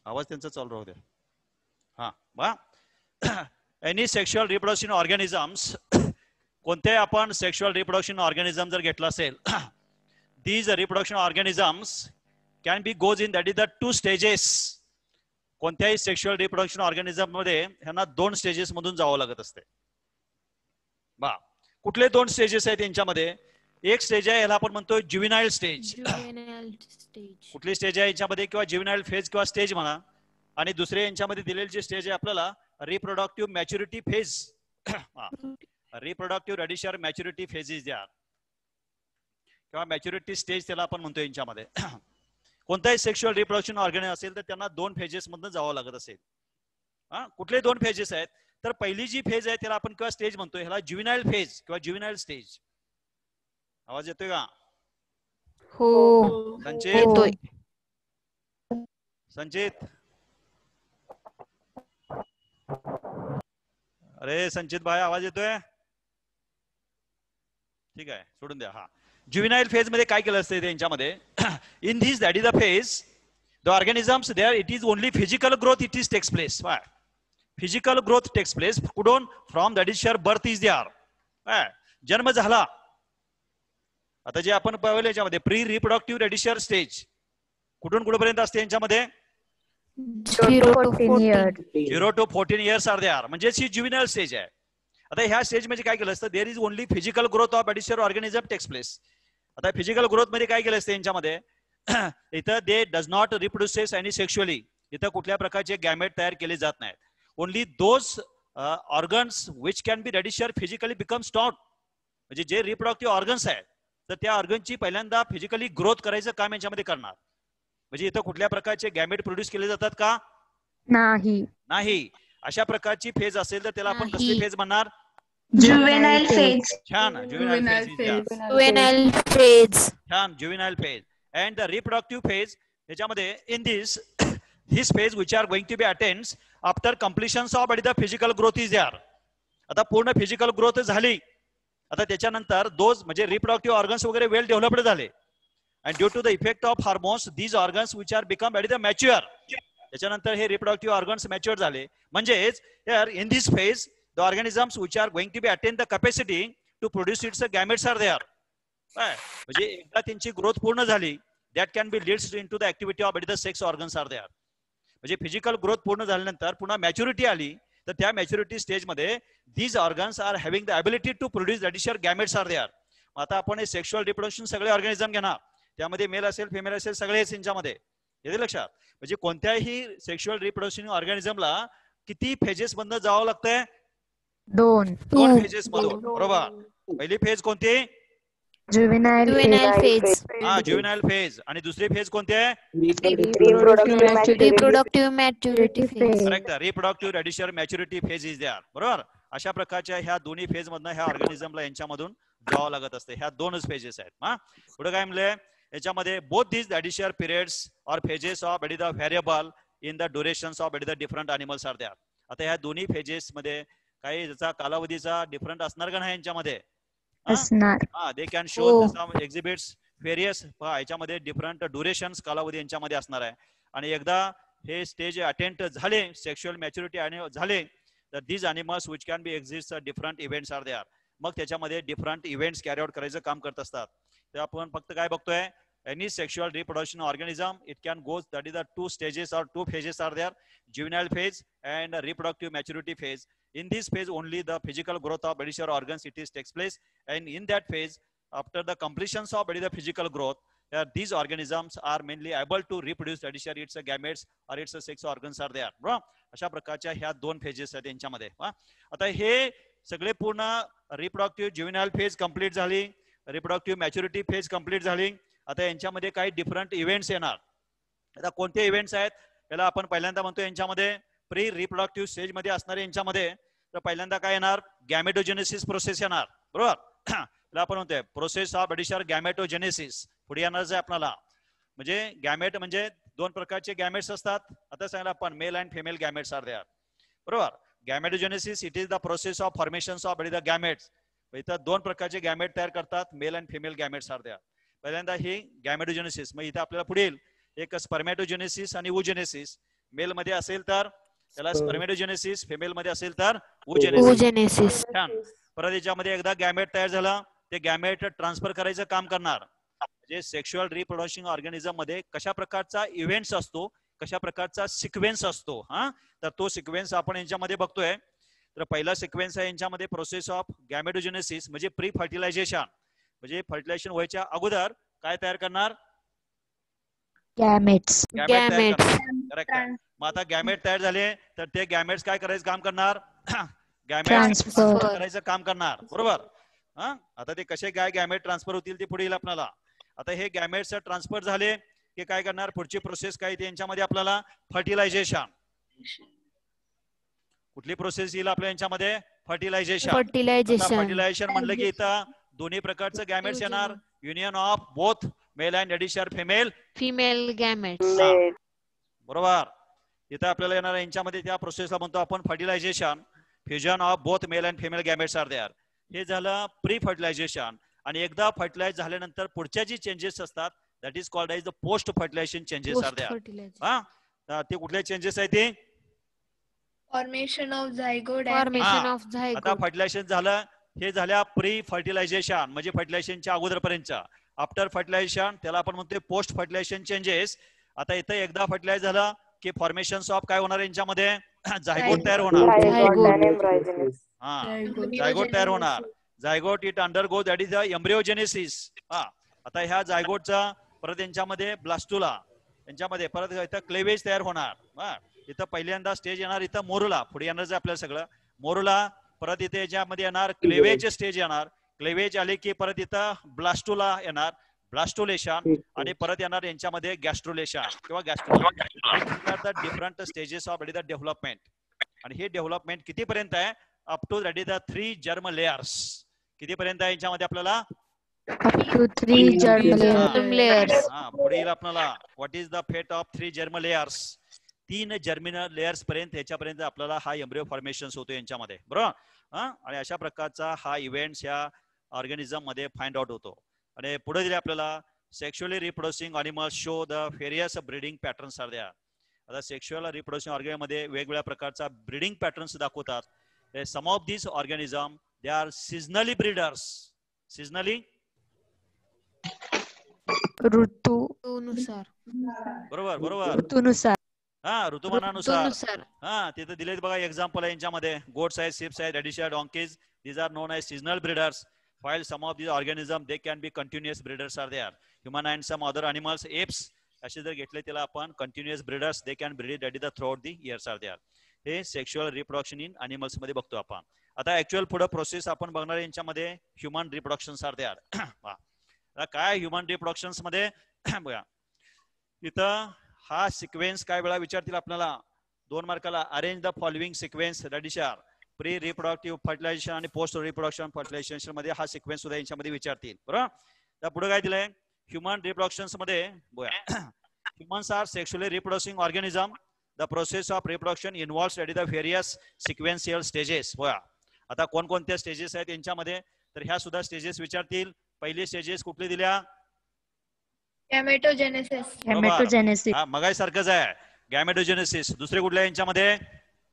आवाज त्यांचा चालू राहू द्या. हा बा एनी सेक्शुअल रिप्रोडक्शन ऑर्गॅनिझम्स, कोणते आपण सेक्शुअल रिप्रोडक्शन ऑर्गॅनिझम जर घेतला असेल, these reproduction organisms can be goes in that is the 2 stages. कोणत्याही सेक्शुअल रिप्रोडक्शन ऑर्गॅनिझम मध्ये ह्यांना 2 स्टेजेस मधून जावं लागत असते. बा कुठले 2 स्टेजेस आहेत यांच्यामध्ये? एक स्टेज आहे याला आपण म्हणतो ज्युव्हेनाइल स्टेज. कुठली स्टेज आहे यांच्यामध्ये? किंवा ज्युव्हेनाइल फेज किंवा स्टेज म्हणा. आणि दुसरे यांच्यामध्ये दिलेले जे स्टेज आहे आपल्याला reproductive maturity phase. Reproductive rather maturity phases द्या किंवा मॅच्युरिटी स्टेज त्याला आपण म्हणतो यांच्यामध्ये. कोणताही सेक्शुअल रिप्रोडक्शन ऑर्गॅनिझम असेल तर त्यांना 2 फेजेस मधून जावं लागत असेल. कुठले 2 फेजेस आहेत? तर पहिली जी फेज आहे त्याला आपण किंवा स्टेज म्हणतो, ह्याला ज्युव्हेनाइल फेज किंवा ज्युव्हेनाइल स्टेज. आवाज येतोय का? हो संचित, संचित, अरे संचित भाई आवाज येतोय? ठीक आहे, सोडून द्या. हा ज्युव्हेनाइल फेज मध्ये काय केलं असतं त्यांच्यामध्ये? In this that is the phase the organisms there it is only physical growth it is takes place. Physical growth takes place कुठून? From that is share birth is there. जन्म झाला. आता जे आपण पाहिलं याच्यामध्ये प्री रिप्रोडक्टिव्ह रेडिशर स्टेज कुठून कुठपर्यंत असते यांच्यामध्ये? 0 to 14 0 to 14 years are there, म्हणजे ही ज्युव्हेनाइल स्टेज आहे. आता ह्या स्टेज मध्ये काय केलं असतं? There is only physical growth of rather organism takes place. आता फिजिकल ग्रोथ मध्ये काय केलं असतं यांच्यामध्ये? इथं they does not reproduces any sexually. इथं कुठल्या प्रकारचे गॅमेट तयार केले जात नाहीत. Only those organs which can be rather physically become stout. म्हणजे जे रिप्रोडक्टिव्ह ऑर्गन्स आहेत तर त्या ऑर्गनची पहिल्यांदा फिजिकली ग्रोथ करायचं काम यांच्यामध्ये करणार. म्हणजे इथं कुठल्या प्रकारचे गॅमेट प्रोड्यूस केले जातात का? नाही. अशा प्रकारची फेज असेल तर त्याला आपण कसली फेज म्हणणार? Juvenile phase. छान, जुवेनाइल फेज. Juvenile phase. छान, juvenile phase. And the reproductive phase याच्यामध्ये in this phase which are going to be attend after completion of the physical growth is there. आता पूर्ण फिजिकल ग्रोथ झाली. आता त्याच्यानंतर those म्हणजे reproductive organs वगैरे well developed झाले. And due to the effect of hormones these organs which are become the mature. त्याच्यानंतर हे रिप्रोडक्टिव्ह ऑर्गन्स मॅच्युअर झाले. म्हणजेच in this phase the organisms which are going to be attain the capacity to produce its gametes are there. म्हणजे एकदा त्यांची growth पूर्ण झाली that can be leads into the activity of the sex organs are there. म्हणजे physical growth पूर्ण झाल्यानंतर पुन्हा maturity आली तर त्या मॅच्युरिटी स्टेज मध्ये these organs are having the ability to produce additional gametes are there. आता आपण हे सेक्शुअल रिप्रोडक्शन सगळे ऑर्गॅनिझम घेणार, त्यामध्ये मेल असेल फेमेल असेल सगळेच यांच्यामध्ये. येते लक्षात? म्हणजे कोणत्याही सेक्शुअल रिप्रोडक्शन ऑर्गॅनिझमला किती फेजेस मधून जावं लागतंय? 2 फेजेस मधून. बरोबर. पहिली फेज कोणती? Juvenile phase. हा, जुवेनाइल फेज. आणि दुसरी फेज कोणती आहे? Reproductive maturity phase. Correct, reproductive rather maturity phase is there. बरोबर. अशा प्रकारच्या ह्या दोन्ही फेज मधनं ह्या ऑर्गॅनिझमला यांच्यामधून जावं लागत असते. ह्या 2च फेजेस आहेत. हा पुढे काय म्हणले याच्यामध्ये? Both these rather periods or phases of the variable in the durations of the different animals are there. आता ह्या दोन्ही फेजेस मध्ये काही ज्याचा कालावधीचा डिफरंट असणार का नाही यांच्यामध्ये? They can show some exhibits various. याच्यामध्ये डिफरंट ड्युरेशन्स कालावधी यांच्यामध्ये असणार आहे. आणि एकदा हे स्टेज अटेंड झाले, सेक्शुअल मॅच्युरिटी झाले, तर these animals which can be exist different events are there. मग त्याच्यामध्ये डिफरंट इव्हेंट्स कॅरी आउट करायचं काम करत असतात. तर आपण फक्त काय बघतोय? Any sexual reproduction organism it can goes that is the 2 stages और 2 phases are there, juvenile phase and reproductive maturity phase. In this phase only the physical growth of additional organs it is takes place, and in that phase after the completion of the physical growth these organisms are mainly able to reproduce additional its gametes or its sex organs are there. बरोबर. अशा प्रकारच्या ह्या 2 phases आहेत यांच्यामध्ये. आता हे सगळे पूर्ण रिप्रोडक्टिव्ह जुवेनाइल फेज कंप्लीट झाली, रिप्रोडक्टिव्ह मॅच्युरिटी फेज कंप्लीट झाली. आता यांच्यामध्ये काही डिफरंट इव्हेंट्स येणार. आता कोणते इव्हेंट्स आहेत याला आपण पहिल्यांदा म्हणतो यांच्यामध्ये प्री रिप्रोडक्टिव्ह स्टेज मध्ये असणारे यांच्यामध्ये तर पहिल्यांदा काय येणार? गॅमेटोजेनेसिस प्रोसेस येणार. बरोबर. त्याला आपण म्हणतोय प्रोसेस ऑफ एडिशर गॅमेटोजेनेसिस. पुढे येणारच आहे आपल्याला. म्हणजे गॅमेट म्हणजे 2 प्रकारचे गॅमेट्स असतात. आता सांगितलं आपण male and female gametes are there. बरोबर. Gametogenesis it is the process of formation of the gametes. इथं 2 प्रकारचे गॅमेट तयार करतात, male and female gametes are there. पहिल्यांदा ही गॅमेटोजेनेसिस. मग इथे आपल्याला पुढील एक स्पर्मॅटोजेनेसिस आणि ओजेनेसिस. मेल मध्ये असेल तर त्याला स्पर्मेटोजेनेसिस, फिमेल मध्ये असेल तर oogenesis. oogenesis, छान. परत याच्यामध्ये एकदा गॅमेट तयार झाला ते गॅमेट ट्रान्सफर करायचं काम करणार. म्हणजे सेक्शुअल रिप्रोडक्शन ऑर्गॅनिझम मध्ये कशा प्रकारचा इव्हेंट्स असतो, कशा प्रकारचा सिक्वेन्स असतो, हा तर तो सिक्वेन्स आपण यांच्यामध्ये बघतोय. तर पहिला सिक्वेन्स आहे यांच्यामध्ये प्रोसेस ऑफ गॅमेटोजेनेसिस म्हणजे प्री फर्टिलायझेशन, म्हणजे फर्टिलायझेशन व्हायच्या अगोदर काय तयार करणार, gametes, गॅमेट तयार gametes, करणार. करेक्ट आहे. मग आता गॅमेट तयार झाले तर ते गॅमेट्स काय करायचं काम करणार, गॅमेट Transfer. ट्रान्सफर करायचं काम करणार. बरोबर. हा आता ते कसे काय गॅमेट ट्रान्सफर होतील ते पुढे येईल आपल्याला. आता हे गॅमेट्स ट्रान्सफर झाले की काय करणार, पुढची प्रोसेस काय यांच्यामध्ये आपल्याला फर्टिलायझेशन. कुठली प्रोसेस येईल आपल्या यांच्यामध्ये, फर्टिलायझेशन. fertilization, फर्टिलायझेशन म्हणलं की इथं दोन्ही प्रकारचं गॅमेट्स येणार, union of both male and एडिशर फिमेल. female gametes, बरोबर. इथं आपल्याला येणार यांच्यामध्ये त्या प्रोसेसला म्हणतो आपण fertilization, fusion of both male and female gametes are there. हे झालं प्री फर्टिलायझेशन. आणि एकदा फर्टिलाइज झाल्यानंतर पुढच्या जी चेंजेस असतात that is called as the post fertilization changes are post there. fertilization, हा ते कुठले चेंजेस आहेत ते, Formation of zygote and formation हा. of आता zygote, फर्टिलायझेशन झालं, हे झाल्या प्री फर्टिलायझेशन म्हणजे फर्टिलायझेशनच्या अगोदरपर्यंत. आफ्टर फर्टिलायझेशन त्याला आपण म्हणतोय पोस्ट फर्टिलायझेशन चेंजेस. आता इथं एकदा फर्टिलाइज झालं की फॉर्मेशन ऑफ काय होणार यांच्यामध्ये, झायगोट तयार होणार. zygote, हा झायगोट तयार होणार. Zygote it undergo that is the embryogenesis. हा आता ह्या झायगोटचा परत यांच्यामध्ये ब्लास्टुला, यांच्यामध्ये परत इथं क्लेवेज तयार होणार. हा इथं पहिल्यांदा स्टेज येणार इथं मोरुला, पुढे येणार आपल्याला सगळं मोरुला. परत इथे याच्यामध्ये येणार क्लेवेज स्टेज येणार. क्लेवेज आले की परत इथं ब्लास्टुला येणार, ब्लास्टोलेशन. आणि परत येणार यांच्यामध्ये गॅस्ट्रोलेशन किंवा gastro. Different stages of the development. आणि हे डेव्हलपमेंट कितीपर्यंत आहे, up to that is the 3 germ layers. कितीपर्यंत आहे यांच्यामध्ये आपल्याला, up to 3 germ layers, हा पुढे येईल आपल्याला व्हॉट इज द फेट of 3 germ layers. 3 germinal layers पर्यंत याच्यापर्यंत आपल्याला हा एम्ब्रिओ फॉर्मेशन होतो यांच्यामध्ये. बरोबर. आणि अशा प्रकारचा हा इव्हेंट या ऑर्गॅनिझम मध्ये फाइंड आउट होतो. आणि पुढे दिले आपल्याला sexually reproducing animals show the various breeding patterns are there. आता सेक्शुअल रिप्रोडक्शन ऑर्गॅनिझम मध्ये वेगवेगळ्या प्रकारचा ब्रीडिंग पॅटर्न्स दाखवतात. Some of this organism they are seasonally breeders. Seasonally ऋतूनुसार, बरोबर बरोबर. ऋतूनुसार, हा ऋतुमानानुसार. ऋतूनुसार, हा तिथे दिलेत बघा एक्झाम्पल आहे यांच्यामध्ये, गोट्स आहेत, शिप्स आहेत, rather, donkeys. These are known as seasonal breeders. while some of these organisms they can be continuous breeders are there. Human and some other animals, apes असे जर घेतले त्याला आपण continuous breeders, they can breed that is the throughout the years are there. हे sexual reproduction in animals मध्ये बघतो आपण. आता ऍक्च्युअल पुढे प्रोसेस आपण बघणार यांच्यामध्ये ह्युमन रिप्रोडक्शन आर देअर. काय ह्युमन रिप्रोडक्शन मध्ये बघा इथं हा सिक्वेन्स काय वेळा विचारतील आपल्याला 2 मार्काला. Arrange the following sequence rather. Pre reproductive fertilization आणि पोस्ट रिप्रोडक्शन फर्टिलायझेशन मध्ये हा सिक्वेन्स सुद्धा यांच्यामध्ये विचारतील. बरोबर. तर पुढे काय दिलंय, ह्युमन रिप्रोडक्शन मध्ये humans are sexually reproducing organism. The process of reproduction involves the various sequential stages. बघा आता कोणकोणत्या स्टेजेस आहेत यांच्यामध्ये, तर ह्या सुद्धा स्टेजेस विचारतील. पहिली स्टेजेस कुठली दिल्या, Gametogenesis. gametogenesis, हा मगासारखंच आहे गॅमेटोजेनेसिस. दुसरे कुठल्या यांच्यामध्ये,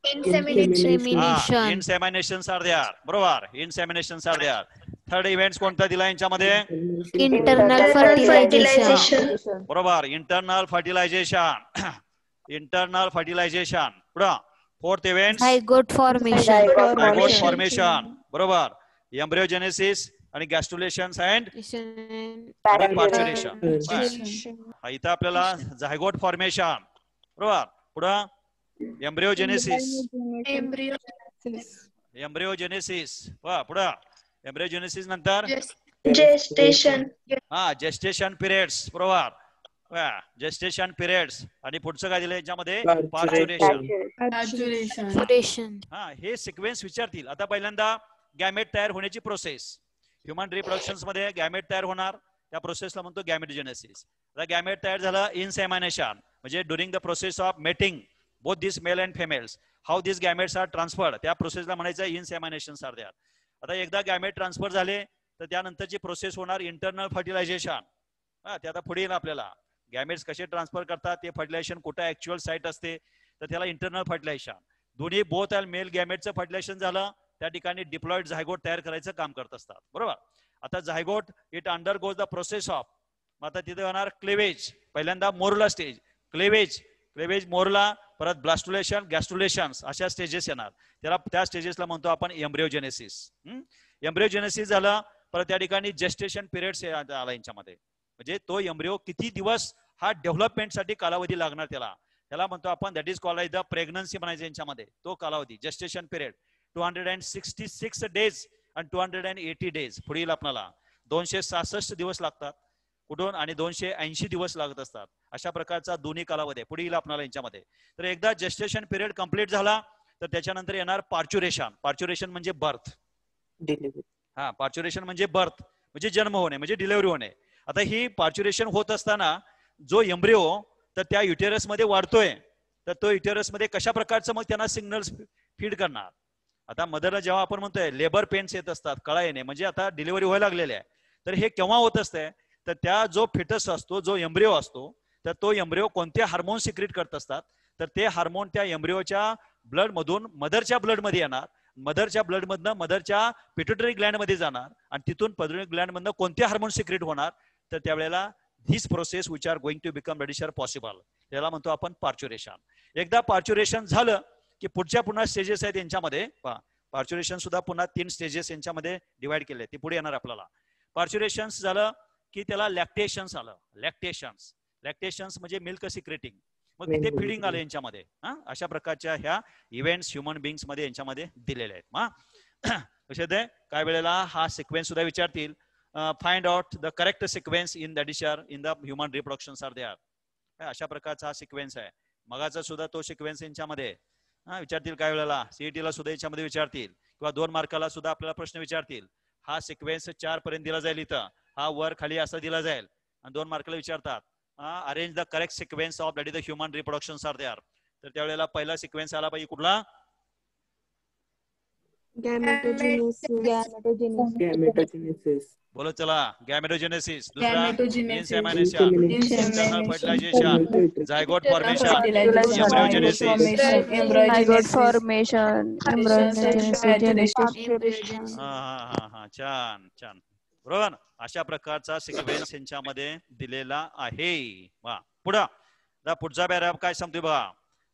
insemination, इनसेमिनेशन्स आर देअर. बरोबर, inseminations are there. Third event कोणता दिला यांच्यामध्ये, internal fertilization, बरोबर, इंटरनल फर्टिलायझेशन. Internal fertilization. पुढं fourth event zygote formation, zygote formation. बरोबर, एम्ब्रिओजेनेसिस आणि गॅस्ट्रुलेशन्स अँड पार्च्युरेशन. इथं आपल्याला झायगोट फॉर्मेशन. बरोबर. पुढं एम्ब्रिओजेनेसिस, एम्ब्रिओजेनेसिस. पुढं एम्ब्रिओजेनेसिस नंतर Gestation. हा जेस्टेशन पिरियड्स. बरोबर, जेस्टेशन पिरियड्स. आणि पुढचं काय दिलं याच्यामध्ये, पार्च्युरेशन. maturation, हा हे सिक्वेन्स विचारतील. आता पहिल्यांदा गॅमेट तयार होण्याची प्रोसेस. ह्युमन रिप्रोडक्शन मध्ये गॅमेट तयार होणार, त्या प्रोसेसला म्हणतो गॅमेटोजेनेसिस. आता गॅमेट तयार झालं, इनसेमिनेशन म्हणजे during the process of mating both this male and females how this gametes are transferred, त्या प्रोसेसला म्हणायचं इनसेमिनेशन आर देअर. आता एकदा गॅमेट ट्रान्सफर झाले तर त्यानंतरची प्रोसेस होणार इंटरनल फर्टिलायझेशन. ते आता पुढे येईल आपल्याला. गॅमेट्स कसे ट्रान्सफर करतात, ते फर्टिलायझेशन कुठं ऍक्च्युअल साईट असते तर त्याला इंटरनल फर्टिलायझेशन. दोन्ही बोथ अँड मेल गॅमेटचं फर्टिलायझेशन झालं, त्या ठिकाणी डिप्लॉइड झायगोट तयार करायचं काम करत असतात. बरोबर. आता zygote it undergoes the process of, आता तिथे होणार क्लेवेज. पहिल्यांदा मोरला स्टेज, क्लेवेज मोरला, परत ब्लास्टुलेशन, गॅस्ट्रुलेशन अशा स्टेजेस येणार. त्याला त्या स्टेजेसला म्हणतो आपण एम्ब्रिओजेनेसिस. एम्ब्रिओजेनेसिस झालं, परत त्या ठिकाणी जेस्टेशन पिरियड्स आला यांच्यामध्ये, म्हणजे तो एम्ब्रिओ किती दिवस हा डेव्हलपमेंटसाठी कालावधी लागणार त्याला म्हणतो आपण, that is called the pregnancy म्हणायचं यांच्यामध्ये, तो कालावधी जेस्टेशन पिरियड 266 डेज आणि 280 डेज. पुढील आपल्याला 266 दिवस लागतात कुठून आणि 280 दिवस लागत असतात. अशा प्रकारचा दोन्ही कालावधी पुढील आपल्याला यांच्यामध्ये. तर एकदा जेस्टेशन पिरियड कंप्लीट झाला तर त्याच्यानंतर येणार पार्च्युरेशन. पार्च्युरेशन म्हणजे बर्थ. हा, पार्च्युरेशन म्हणजे बर्थ म्हणजे जन्म होणे, म्हणजे डिलिव्हरी होणे. आता ही पार्च्युरेशन होत असताना जो एम्ब्रिओ तर त्या युटेरस मध्ये वाढतोय, तर तो युटेरस मध्ये कशा प्रकारचं मग त्यांना सिग्नल्स फीड करणार. आता मदरला जेव्हा आपण म्हणतोय लेबर पेन्स येत असतात, कळा येणे, म्हणजे आता डिलिव्हरी व्हायला लागलेली आहे, तर हे केव्हा होत असतंय, तर त्या जो फिटस असतो, जो एम्ब्रिओ असतो, तर तो एम्ब्रिओ कोणते हार्मोन सिक्रेट करत असतात, तर ते हार्मोन त्या एम्ब्रिओच्या ब्लड मधून मदरच्या ब्लड मध्ये येणार, मदरच्या ब्लड मधनं मदरच्या पिट्युटरी ग्लँड मध्ये जाणार आणि तिथून पिट्युटरी ग्लँड मधनं कोणते हार्मोन सिक्रेट होणार, तर त्यावेळेला this process which are going to become rather possible, त्याला म्हणतो आपण पार्च्युरेशन. एकदा पार्च्युरेशन झालं की पुन्हा स्टेजेस आहेत यांच्यामध्ये. पार्च्युरेशन सुद्धा पुन्हा 3 स्टेजेस यांच्यामध्ये डिवाइड केले, ते पुढे येणार आपल्याला. पार्च्युरेशन झालं की त्याला लॅक्टेशन्स आलं. लॅक्टेशन्स म्हणजे मिल्क सिक्रेटिंग, मग तिथे फिडिंग आलं यांच्यामध्ये. अशा प्रकारच्या ह्या इव्हेंट्स ह्युमन बिंग्स मध्ये यांच्यामध्ये दिलेले आहेत. कसे काय वेळेला हा सिक्वेन्स सुद्धा विचारतील, find out the correct sequence in that is in the human reproduction are there. अशा प्रकारचा हा सिक्वेन्स आहे. मगाचा सुद्धा तो सिक्वेन्स यांच्यामध्ये विचारतील काय वेळेला, सीईटीला सुद्धा याच्यामध्ये विचारतील, किंवा 2 मार्काला सुद्धा आपल्याला प्रश्न विचारतील. हा सिक्वेन्स 4 पर्यंत दिला जाईल, इथं हा वर खाली असा दिला जाईल, आणि 2 मार्काला विचारतात arrange the correct sequence of that is the human reproduction are there. तर त्यावेळेला पहिला सिक्वेन्स आला पाहिजे कुठला, बोलो चला, गॅमेटोजेनेसिस. दुसरा insemination, internal fertilization, zygote formation, embryogenesis. Zygote formation, embryogenesis, छान छान, बरोबर. अशा प्रकारचा सिक्वेन्स यांच्यामध्ये दिलेला आहे. वा, पुढचा पॅराग्राफ काय सांगतोय बघा.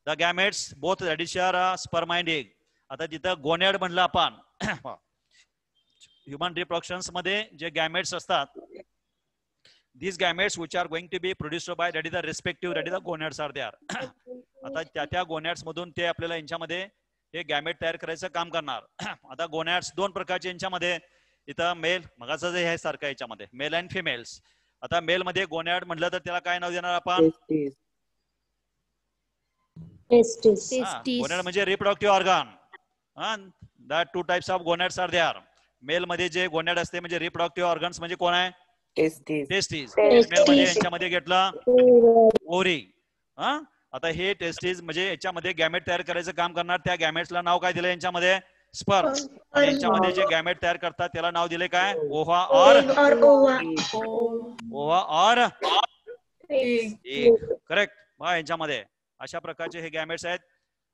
The gametes both rather sperm and egg. आता तिथं गोनॅड म्हणलं आपण, ह्युमन रिप्रोडक्शन्स मध्ये जे गॅमेट्स असतात, these gametes which are going to be produced by that is the respective that is the gonads are there. आता त्या गोनॅड्स मधून ते आपल्याला यांच्यामध्ये हे गॅमेट तयार करायचं काम करणार. आता गोनॅड्स 2 प्रकारचे यांच्यामध्ये, इथं मेल, मगाचं जे आहे सारखं याच्यामध्ये मेल अँड फिमेल्स. आता मेल मध्ये गोनॅड म्हटलं तर त्याला काय नाव देणार आपण, गोनॅड म्हणजे reproductive organ. The 2 types of gonads are there. Male मध्ये जे गोनॅड असते म्हणजे रिप्रोडक्टिव्ह ऑर्गन्स म्हणजे कोण आहे, टेस्टीज. फिमेल मध्ये यांच्यामध्ये घेतला ओव्हरी. आता हे टेस्टीज म्हणजे याच्यामध्ये गॅमेट तयार करायचं काम करणार. त्या गॅमेट्सला नाव काय दिलं यांच्यामध्ये, स्पर्म. आणि यांच्यामध्ये जे गॅमेट तयार करतात त्याला नाव दिले काय, ओव्हा और करेक्ट. यांच्यामध्ये अशा प्रकारचे हे गॅमेट्स आहेत.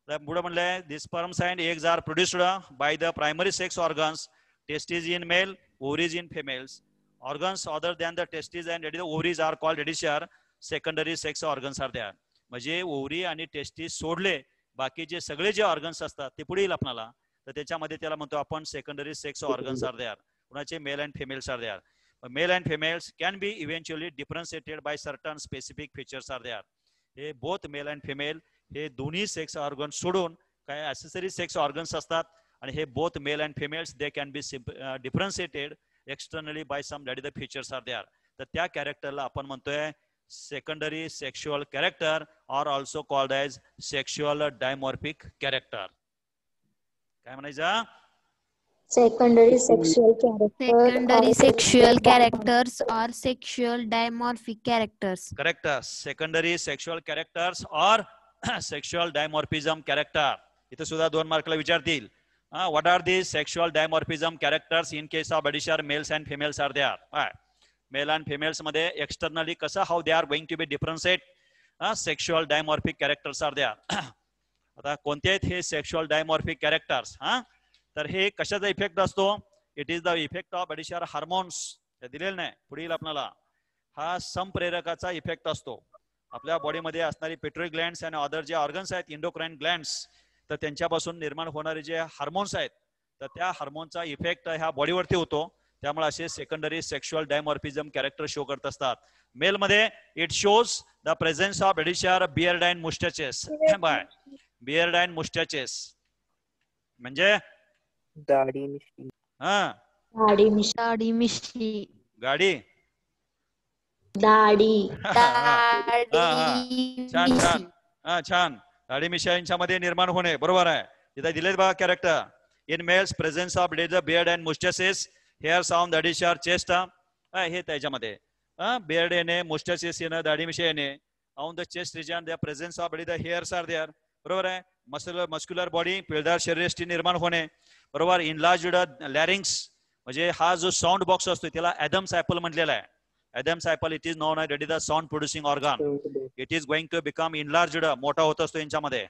पुढे म्हणलंय the sperms and eggs are produced by the primary sex organs, testes in male, ovaries in females. Organs other than the testes and the ovaries are called redishar secondary sex organs are there. म्हणजे ovary आणि testis सोडले बाकीचे सगळे जे organs असतात ते पुढे येईल आपल्याला, तर त्याच्यामध्ये त्याला म्हणतो आपण secondary sex organs are there. कुणाचे male and females are there. Male and females can be eventually differentiated by certain specific features are there. हे बोथ मेल अँड फिमेल हे दोन्ही सेक्स ऑर्गन सोडून काय ॲक्सेसरी सेक्स ऑर्गन्स असतात, आणि हे both male and females they can be differentiated externally by some that is the features are there. तर त्या कॅरेक्टरला आपण म्हणतोय secondary sexual character or also called as sexual dimorphic character. काय म्हणायचं, secondary sexual characters or sexual dimorphic characters. Correct. Secondary sexual characters or sexual dimorphism character. इथे सुद्धा 2 मार्कला विचारतील. What are these sexual dimorphism characters in case of addition males and females are there? Male and females मध्ये externally कसं how they are going to be differentiate sexual dimorphic characters are there. आता कोणते आहेत हे sexual dimorphic characters? हा, तर हे कशाचा इफेक्ट असतो? It is the effect of additional hormones. दिलेलं नाही पुढील आपल्याला. हा संप्रेरकाचा इफेक्ट असतो. आपल्या बॉडीमध्ये असणारी पिट्युटरी ग्लँड्स आणि अदर जे ऑर्गन्स आहेत इंडोक्राइन ग्लँड्स, तर त्यांच्यापासून निर्माण होणारे जे हार्मोन्स आहेत, तर त्या हार्मोनचा इफेक्ट ह्या बॉडीवरती होतो. त्यामुळे असे secondary sexual dimorphism character show करत असतात. मेल मध्ये it shows the presence of एडिशर beard and mustaches. By beard and mustaches म्हणजे दाढी मिशी. हा दाढी मिशी. गाडी. दाढी. छान छान. हा छान. दाढी मिशा यांच्यामध्ये निर्माण होणे बरोबर आहे. तिथे दिलेत बघा character. In males presence of beard and mustaches, hairs on the एडिशर चेस्ट. हे त्याच्यामध्ये बियर्ड येणे, मुस्टॅचेस येणं, दाढी मिशा येणे. On the chest region the presence of the hairs are there. बरोबर आहे. मस्क्युलर बॉडी, पिळदार शरीरयष्टी निर्माण होणे बरोबर. इनलार्ज्ड लॅरिंग्स म्हणजे हा जो साऊंड बॉक्स असतो त्याला ऍडम्स ऍपल म्हटलेला आहे. Adam's apple it is known as the sound producing organ. It is going to become enlarged, मोठा होत असतो यांच्यामध्ये.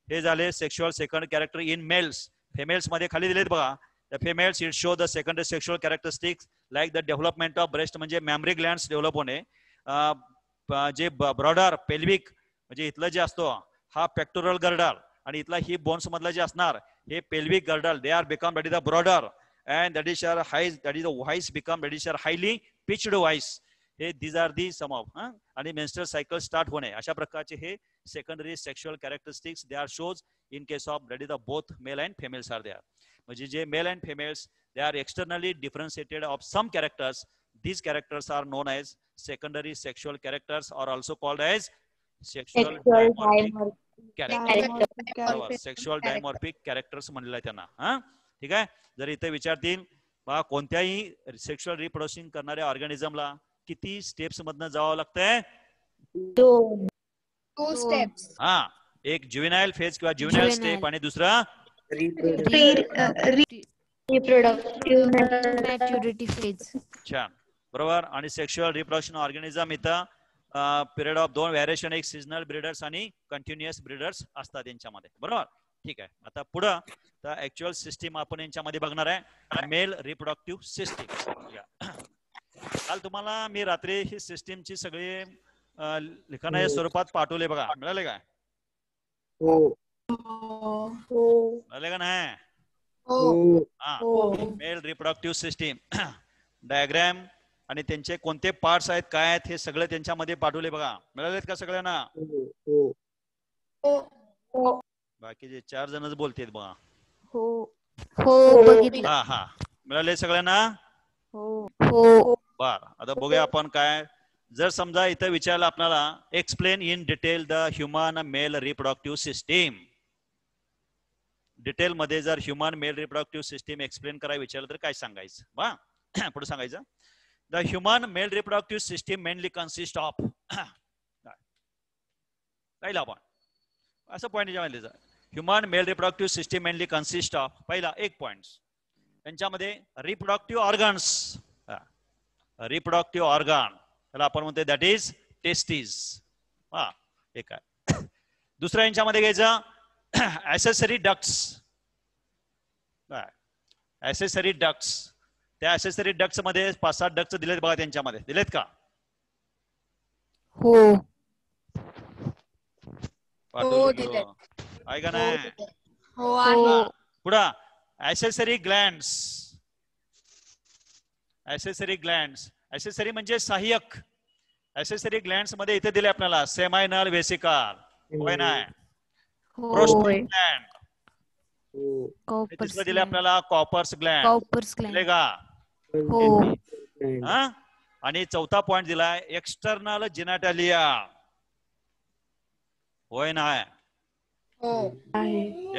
हे झाले sexual second character in males. Females मध्ये खाली दिलेत बघा. The females it show the secondary sexual characteristics like the development of breast म्हणजे मॅमरी ग्लँड्स डेव्हलप होणे. जे ब्रॉडर पेल्विक म्हणजे इथलं जे असतो हा पेक्टोरल गर्डर आणि इथला ही बोन्स मधला जे असणार हे pelvic girdle, they are become that is the broader and that is highs, that is the voice become that is highly pitched voice. हे these are the some of. आणि menstrual cycle start होणे. अशा प्रकारचे हे secondary sexual characteristics they are shows in case of that is the both male and females are there. म्हणजे जे male and females they are externally differentiated of some characters. These characters are known as secondary sexual characters or also called as sexual dimorphic characters. Sexual dimorphic characters म्हणलेलं आहे त्यांना. ठीक आहे. जर इथे विचारतील बा कोणत्याही सेक्शुअल रिप्रोडक्शन करणाऱ्या ऑर्गॅनिझमला किती स्टेप्स मधनं जावं लागतंय? 2 steps. हा, एक ज्युव्हेनाइल फेज किंवा ज्युव्हेनाइल स्टेप आणि दुसरा मॅच्युरिटी फेज. छान बरोबर. आणि सेक्शुअल रिप्रोडक्शन ऑर्गॅनिझम इथं पिरियड ऑफ 2 व्हेरिएशन, एक सीजनल ब्रीडर्स आणि कंटिन्युअस ब्रीडर्स असतात यांच्यामध्ये बरोबर. ठीक आहे. आता पुढं तर ऍक्च्युअल सिस्टीम आपण यांच्यामध्ये बघणार आहे. Mail reproductive system. काल तुम्हाला मी रात्री ही सिस्टीमची सगळी लिखाणाच्या स्वरूपात पाठवले बघा. मिळाले काय? मिळाले का नाही? मेल रिप्रोडक्टिव्ह सिस्टीम डायग्राम आणि त्यांचे कोणते पार्ट्स आहेत काय आहेत हे सगळं त्यांच्यामध्ये पाठवले बघा. मिळालेत का सगळ्यांना? बाकीचे 4 जणच बोलतेत बघा. हा हा मिळाले सगळ्यांना? बर. आता बघूया आपण काय. जर समजा इथं विचारलं आपल्याला explain in detail the human male reproductive system. Detail मध्ये जर human male reproductive system explain करायला विचारलं तर काय सांगायचं? वा पुढे सांगायचं the human male reproductive system mainly consist of. पहिला आपण असं पॉईंट याच्यामध्ये human male reproductive system mainly consist of. पहिला एक पॉइंट त्यांच्यामध्ये रिप्रोडक्टिव्ह ऑर्गन्स. रिप्रोडक्टिव्ह ऑर्गन त्याला आपण म्हणतो दॅट इज टेस्टीज. हा एक आहे. दुसऱ्या यांच्यामध्ये घ्यायचं ऍसेसरी डक्ट्स. ऍसेसरी डक्ट्स. त्या ऍसेसरी डक्ट्स मध्ये 5-7 डक्ट्स दिलेत बघा. त्यांच्यामध्ये दिलेत का? आहे का नाही? पुढं ऍसेसरी ग्लँड्स. ऍसेसरी ग्लँड्स. ऍसेसरी म्हणजे सहाय्यक. ऍसेसरी ग्लँड्स मध्ये इथे दिले आपल्याला सेमायनल वेसिकल. होय नाही? Prostate Gland. दिले आपल्याला कॉपर्स ग्लँड. दिले का? आणि चौथा पॉइंट दिलाय एक्सटर्नल जिनाटालिया. होय नाही?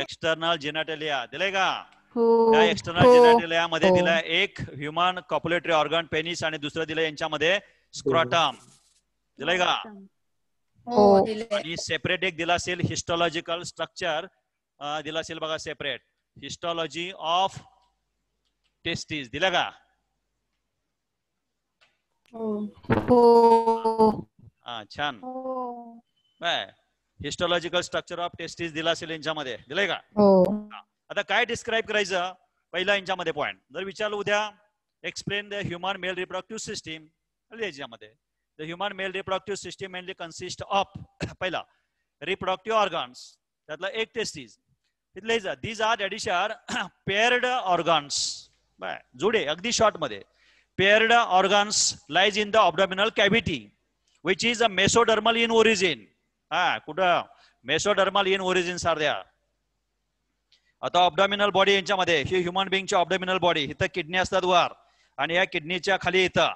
एक्सटर्नल जिनाटालिया दिले का? त्या एक्सटर्नल जिनाटालिया मध्ये दिलाय एक ह्युमन कॉप्युलेटरी ऑर्गन पेनिस आणि दुसरं दिलंय यांच्यामध्ये स्क्रॉटम. दिलंय का? आणि सेपरेट एक दिला असेल हिस्टॉलॉजिकल स्ट्रक्चर दिला असेल बघा. सेपरेट हिस्टॉलॉजी ऑफ टेस्टीज दिला का? हा छान. हिस्टोलॉजिकल स्ट्रक्चर ऑफ टेस्टिस दिला असेल यांच्यामध्ये, दिलंय का? हो. आता काय डिस्क्राईब करायचं पहिला यांच्यामध्ये पॉइंट जर विचारलं उद्या explain the human male reproductive system याच्यामध्ये the human male reproductive system mainly consist of पहिला रिप्रोडक्टिव्ह ऑर्गन्स त्यातला एक टेस्टिस तिथले दीज आर ॲडिशर पेअर्ड ऑर्गन्स जुडे अगदी शॉर्ट मध्ये paired organs lies in the abdominal cavity which is a mesodermal in origin. कुठं मेसोडर्मल इन ओरिजिन सारद्या. आता ऑब्डॉमिनल बॉडी यांच्यामध्ये ही ह्युमन बिंगची ऑब्डॉमिनल बॉडी इथं किडनी असतात वर आणि या किडनीच्या खाली इथं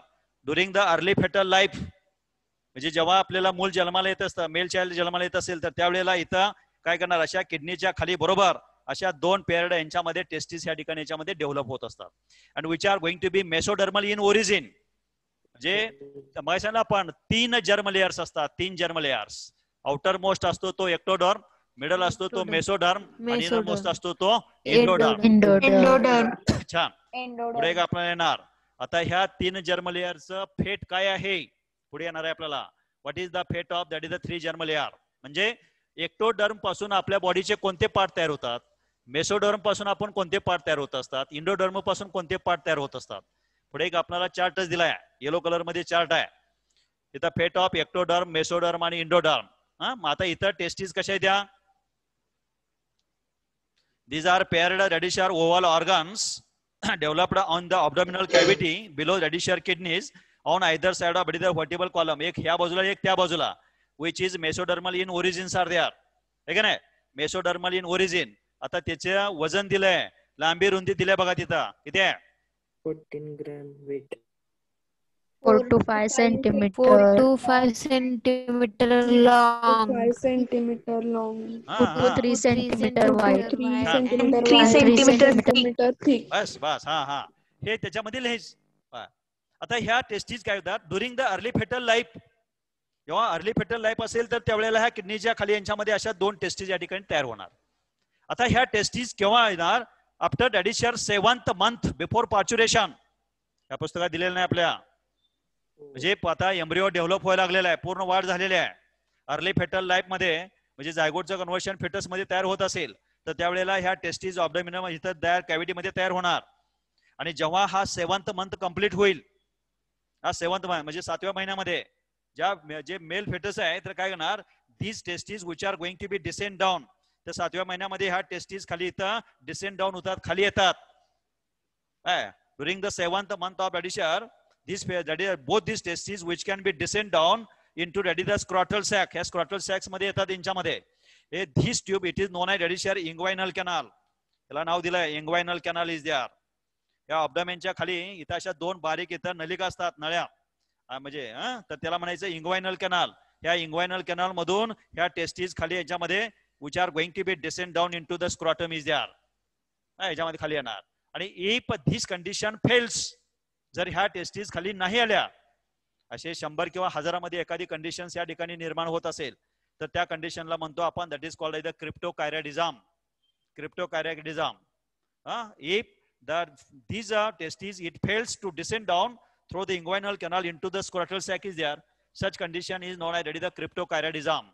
during the early fetal life म्हणजे जेव्हा आपल्याला मूल जन्माला येत असतं मेल चाइल्ड जन्माला येत असेल तर त्यावेळेला इथं काय करणार अशा किडनीच्या खाली बरोबर अशा दोन पेअर्ड यांच्यामध्ये टेस्टिस या ठिकाणी याच्यामध्ये डेव्हलप होत असतात and which are going to be mesodermal in origin. म्हणजे मग सांगितलं आपण 3 जर्म लेयर्स असतात 3 जर्म लेयर्स. आउटर मोस्ट असतो तो एक्टोडर्म, मिडल असतो तो मेसोडर्म आणि इनर मोस्ट असतो तो एंडोडर्म. एंडोडर्म. छान. पुढे एक आपल्याला येणार आता ह्या 3 जर्म लेयरचं फेट काय आहे पुढे येणार आहे आपल्याला. व्हॉट इज द फेट of that is the 3 germ layer. म्हणजे एक्टोडर्म पासून आपल्या बॉडीचे कोणते पार्ट तयार होतात, मेसोडर्म पासून आपण कोणते पार्ट तयार होत असतात, इंडोडर्म पासून कोणते पार्ट तयार होत असतात. पुढे एक आपल्याला चार्टच दिलाय येलो कलर मध्ये चार्ट आहे इथं फेट ऑफ एक्टोडर्म मेसोडर्म आणि इंडोडर्म. मग आता इथं टेस्टिस कशा आहेत त्या these are paired radicular oval organs developed on the abdominal cavity below radicular kidneys on either side of the vertebral column. एक ह्या बाजूला एक त्या बाजूला which is mesodermal in origins are there. है का नाही मेसोडर्मल इन ओरिजिन. आता त्याचे वजन दिलंय लांबी रुंदी दिलंय बघा तिथं किती आहे 14 gram weight. 4 to 5 centimeter. 4 to 5 centimeter long. 5 centimeter long. 2 to 3 centimeter wide. 3 हाँ. centimeter 3 wide. centimeter 3 centimeter thick. बस बस हा हा हे त्याच्यामध्ये लिहायच. आता ह्या टेस्टीज काय होतात during the early fetal life. जेव्हा अर्ली फेटल लाईफ असेल तर त्यावेळेला ह्या किडनीच्या खाली यांच्यामध्ये अशा 2 टेस्टीज या ठिकाणी तयार होणार. आता ह्या टेस्टीज केव्हा येणार आफ्टर डॅडिशर 7th month बिफोर पार्च्युरेशन. या पुस्तकात दिलेलं नाही आपल्या. म्हणजे आता एम्ब्रिओ डेव्हलप व्हायला लागलेला आहे पूर्ण वाढ झालेली आहे. अर्ली फेटल लाईफ मध्ये म्हणजे जायगोटचं कन्व्हर्शन फेटस मध्ये तयार होत असेल तर त्यावेळेला ह्या टेस्टीज ऑब्डोमिनम इथं तयार कॅव्हिटी मध्ये तयार होणार. आणि जेव्हा हा 7th month कंप्लीट होईल हा 7th month म्हणजे 7व्या महिन्यामध्ये जे मेल फेटस आहे तर काय करणार these testes which are going to be descend down. तर 7व्या महिन्यामध्ये ह्या टेस्टीज खाली इथं डिसेंड डाऊन होतात खाली येतात. During the 7th month of एडिशर both these testes which can be descend down into the scrotal sac. ह्या scrotal sacs मध्ये येतात यांच्यामध्ये. This tube it is known as additional inguinal canal. याला नाव दिलंय inguinal canal is there. या ऑब्डोमेनच्या खाली इथं अशा 2 बारीक इथं नलिका असतात नळ्या म्हणजे तर त्याला म्हणायचं इंग्वायनल कॅनल. ह्या इंग्वायनल कॅनल मधून ह्या टेस्टीज खाली याच्यामध्ये which are going to be descend down into the scrotum is there. याच्यामध्ये खाली येणार. आणि if this condition fails जर ह्या टेस्टीज खाली नाही आल्या असे 100 किंवा हजारामध्ये एखादी कंडिशन या ठिकाणी निर्माण होत असेल तर त्या कंडिशनला म्हणतो आपण that is called the cryptorchidism. Cryptorchidism. If these testes it fails to descend down through the inguinal canal into the scrotal sac is there, such condition is known as the cryptokyrrhidism.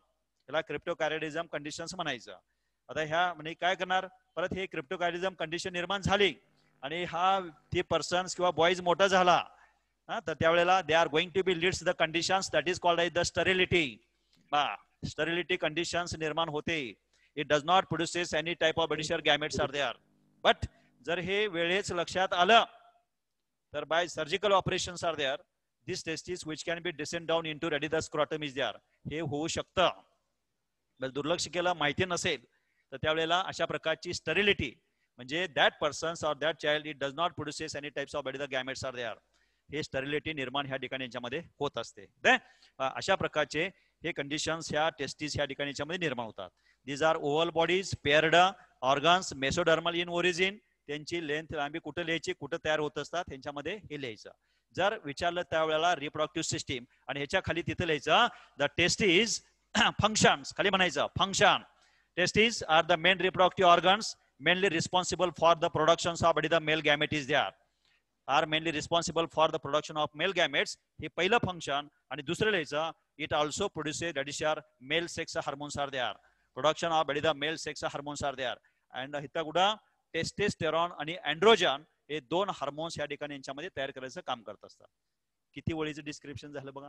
याला क्रिप्टोकायरॅडिझम conditions म्हणायचं. आता ह्या म्हणजे काय करणार परत हे क्रिप्टोकायरॅडिझम condition निर्माण झाली आणि हा ते पर्सन्स किंवा बॉईज मोठा झाला तर त्यावेळेला they are going to be leads the conditions that is called the sterility. Sterility conditions निर्माण होते. It does not produces any type of additional gametes are there. But जर हे वेळेच लक्षात आलं तर by surgical operations are there this testes which can be descend down into ready the scrotum is there. हे होऊ शकतं. दुर्लक्ष केलं माहिती नसेल तर त्यावेळेला अशा प्रकारची स्टरिलिटी म्हणजे that persons or that child it does not produces any types of the gametes are there. हे स्टरिलिटी निर्माण ह्या ठिकाणी याच्यामध्ये होत असते. अशा प्रकारचे हे कंडिशन्स ह्या टेस्टीज ह्या ठिकाणी याच्यामध्ये निर्माण होतात. These are oval bodies paired organs mesodermal in origin. त्यांची लेंथ लांबी कुठं लिहायची कुठं तयार होत असतात ह्यांच्यामध्ये हे लिहायचं. जर विचारलं त्यावेळेला रिप्रोडक्टिव्ह सिस्टीम आणि ह्याच्या खाली तिथं लिहायचं द टेस्टीज फंक्शन्स खाली म्हणायचं function. Testes are the main reproductive organs mainly responsible for the productions of the male gametes. They are mainly responsible for the production of male gametes. हे पहिलं function आणि दुसरं लिहायचं it also produces, that is your male sex hormones are there. Production of the male sex hormones are there. And इथं कुठं testosterone आणि androgen हे दोन हार्मोन्स या ठिकाणी यांच्यामध्ये तयार करायचं काम करत असतात. किती वळीचं डिस्क्रिप्शन झालं बघा.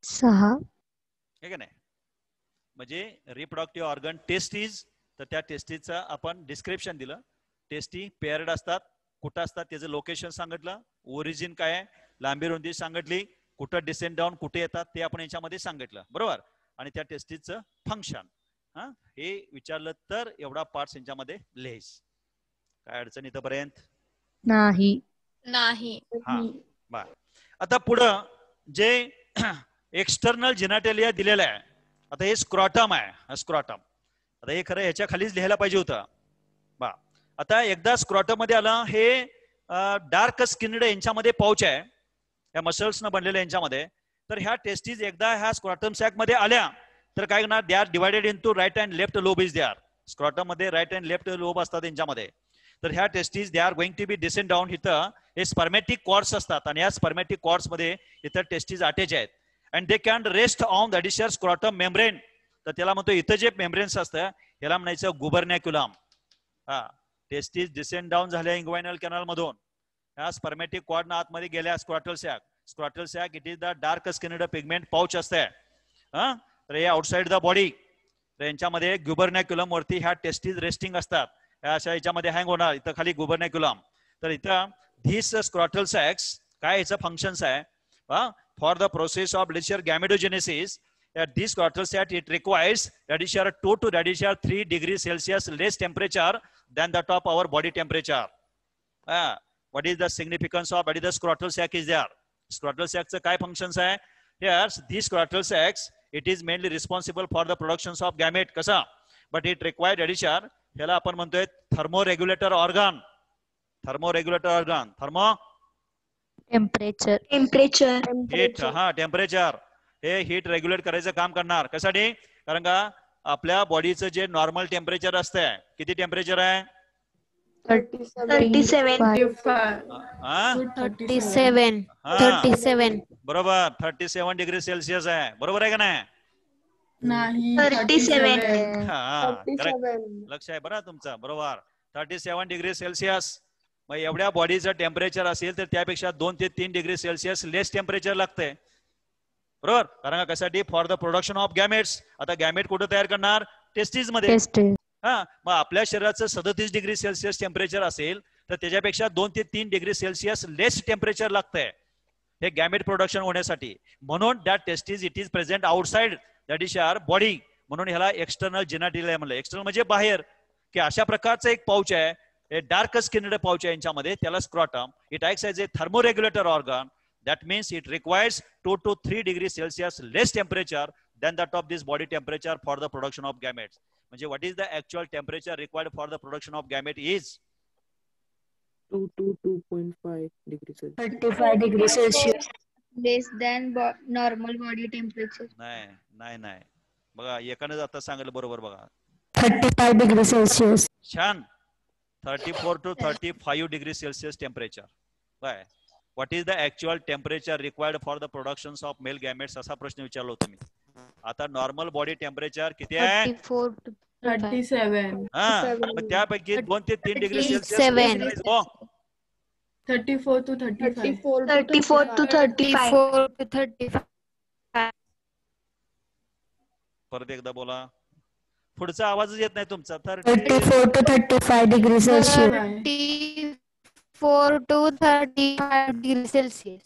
6. हे का नाही, म्हणजे रिप्रोडक्टिव्ह ऑर्गन टेस्टीज, तर त्या टेस्टीजचं आपण डिस्क्रिप्शन दिलं. टेस्टी पेअर्ड असतात, कुठं असतात त्याचं लोकेशन सांगितलं, ओरिजिन काय आहे, लांबी रुंदी सांगितली, कुठं डिसेंड डाऊन कुठे येतात ते आपण याच्यामध्ये सांगितलं, बरोबर. आणि त्या टेस्टीजचं फंक्शन हे विचारलं तर एवढा पार्ट यांच्यामध्ये लिहायच. काय अडचण इथपर्यंत नाही. नाही. हा बर. आता पुढं जे एक्सटर्नल जेनाटेलिया दिलेलं आहे, आता हे स्क्रॉटम आहे, स्क्रॉटम. आता हे खरं ह्याच्या खालीच लिहायला पाहिजे होतं बा. आता एकदा स्क्रॉटम मध्ये आलं, हे डार्क स्किन्ड यांच्यामध्ये पाऊच आहे, या मसल्स न बनलेल्या यांच्यामध्ये. तर ह्या टेस्टीज एकदा ह्या स्क्रॉटम सॅक मध्ये आल्या तर काय करणार, they are divided into right and left lobe is there. Scrotum मध्ये राईट अँड लेफ्ट लोब असतात यांच्यामध्ये. तर ह्या testes they are going to be descend down. इथं हे स्पर्मॅटिक कॉर्ड्स असतात आणि या स्पर्मॅटिक कॉर्ड्स मध्ये इथं टेस्टीज अटॅच आहेत. And they can rest on the डिशर स्क्रॉटम मेम्ब्रेन. तर त्याला म्हणतो इथं जे मेम्ब्रेन्स असतं याला म्हणायचं गुबर्नॅक्युलम. टेस्टीज डिसेंड डाऊन झाल्या इंग्वायनल कॅनल मधून, ह्या स्पर्मॅटिक कॉर्ड आतमध्ये गेल्या scrotal sac. Scrotal sac it is the dark skinned pigment pouch असते. तर हे आउटसाइड द बॉडी. तर यांच्यामध्ये गुबर्नॅक्युलम वरती ह्या टेस्टीज रेस्टिंग असतात, ह्या अशा याच्यामध्ये हँग होणार. इथं खाली गुबर्नॅक्युलम. तर इथं धीस स्क्रॉटल सॅक्स काय याचं फंक्शन्स आहे, फॉर द प्रोसेस ऑफ लेशर gametogenesis this scrotal sac it requires radishar 2 to radishar 3 degrees Celsius less temperature than that of our body temperature. What is the significance of that is the scrotal sac is there. Scrotal sac चं काय functions आहे? Here these scrotal sacs it is mainly responsible for the productions of gamete. कसा? But it required radishar, ह्याला आपण म्हणतोय thermoregulator organ. Thermoregulator organ. Thermo temperature. heat. Temperature. हे heat regulate करायचं काम करणार. कशासाठी? कारण का आपल्या बॉडीचं जे नॉर्मल टेम्परेचर असतंय, किती टेम्परेचर आहे? 37. 37. बरोबर, 37 डिग्री सेल्सिअस आहे. बरोबर आहे का नाही? नाही. 37. करेक्ट, लक्ष आहे बरं तुमचं. बरोबर, 37 डिग्री सेल्सिअस. मग एवढ्या बॉडीचं टेम्परेचर असेल तर त्यापेक्षा 2 ते 3 डिग्री सेल्सिअस लेस टेम्परेचर लागतंय, बरोबर. कारण कशासाठी? For the production of gametes. आता गॅमेट कुठे तयार करणार? टेस्टीज मध्ये. मग आपल्या शरीराचं 37 डिग्री सेल्सिअस टेम्परेचर असेल तर त्याच्यापेक्षा 2 ते 3 डिग्री सेल्सिअस लेस टेम्परेचर लागतंय हे गॅमेट प्रोडक्शन होण्यासाठी. म्हणून that testes it is present outside that is your body. म्हणून ह्याला एक्सटर्नल जेनाटेलिया म्हणलं. एक्सटर्नल म्हणजे बाहेर, की अशा प्रकारचं एक पाऊच आहे, डार्क स्किन्ड पाऊच आहे यांच्यामध्ये, त्याला scrotum. It acts as a thermoregulator organ. That means it requires 2 to 3 degrees Celsius less temperature than that of this body temperature for the production of gametes. म्हणजे what is the actual temperature required for the production of gamete is 2 to 2.5 degrees Celsius. 35 degrees Celsius. Less than normal body temperature. नाही बघा, एकाने आता सांगितलं बरोबर बघा. 35 degrees Celsius. छान. 34 to 35 degrees Celsius temperature. काय? What is the actual temperature required for the productions of male gametes? असा प्रश्न विचारला होता मी. आता नॉर्मल बॉडी टेम्परेचर किती आहे? 37. मग त्यापैकी 2 ते 3 degree 37. Celsius. 34 to 35. 34 to 35. 34 to 35. परत एकदा बोला, पुढचा आवाजच येत नाही तुमचा. 34 to 35 degrees Celsius. 34 to 35 degrees Celsius.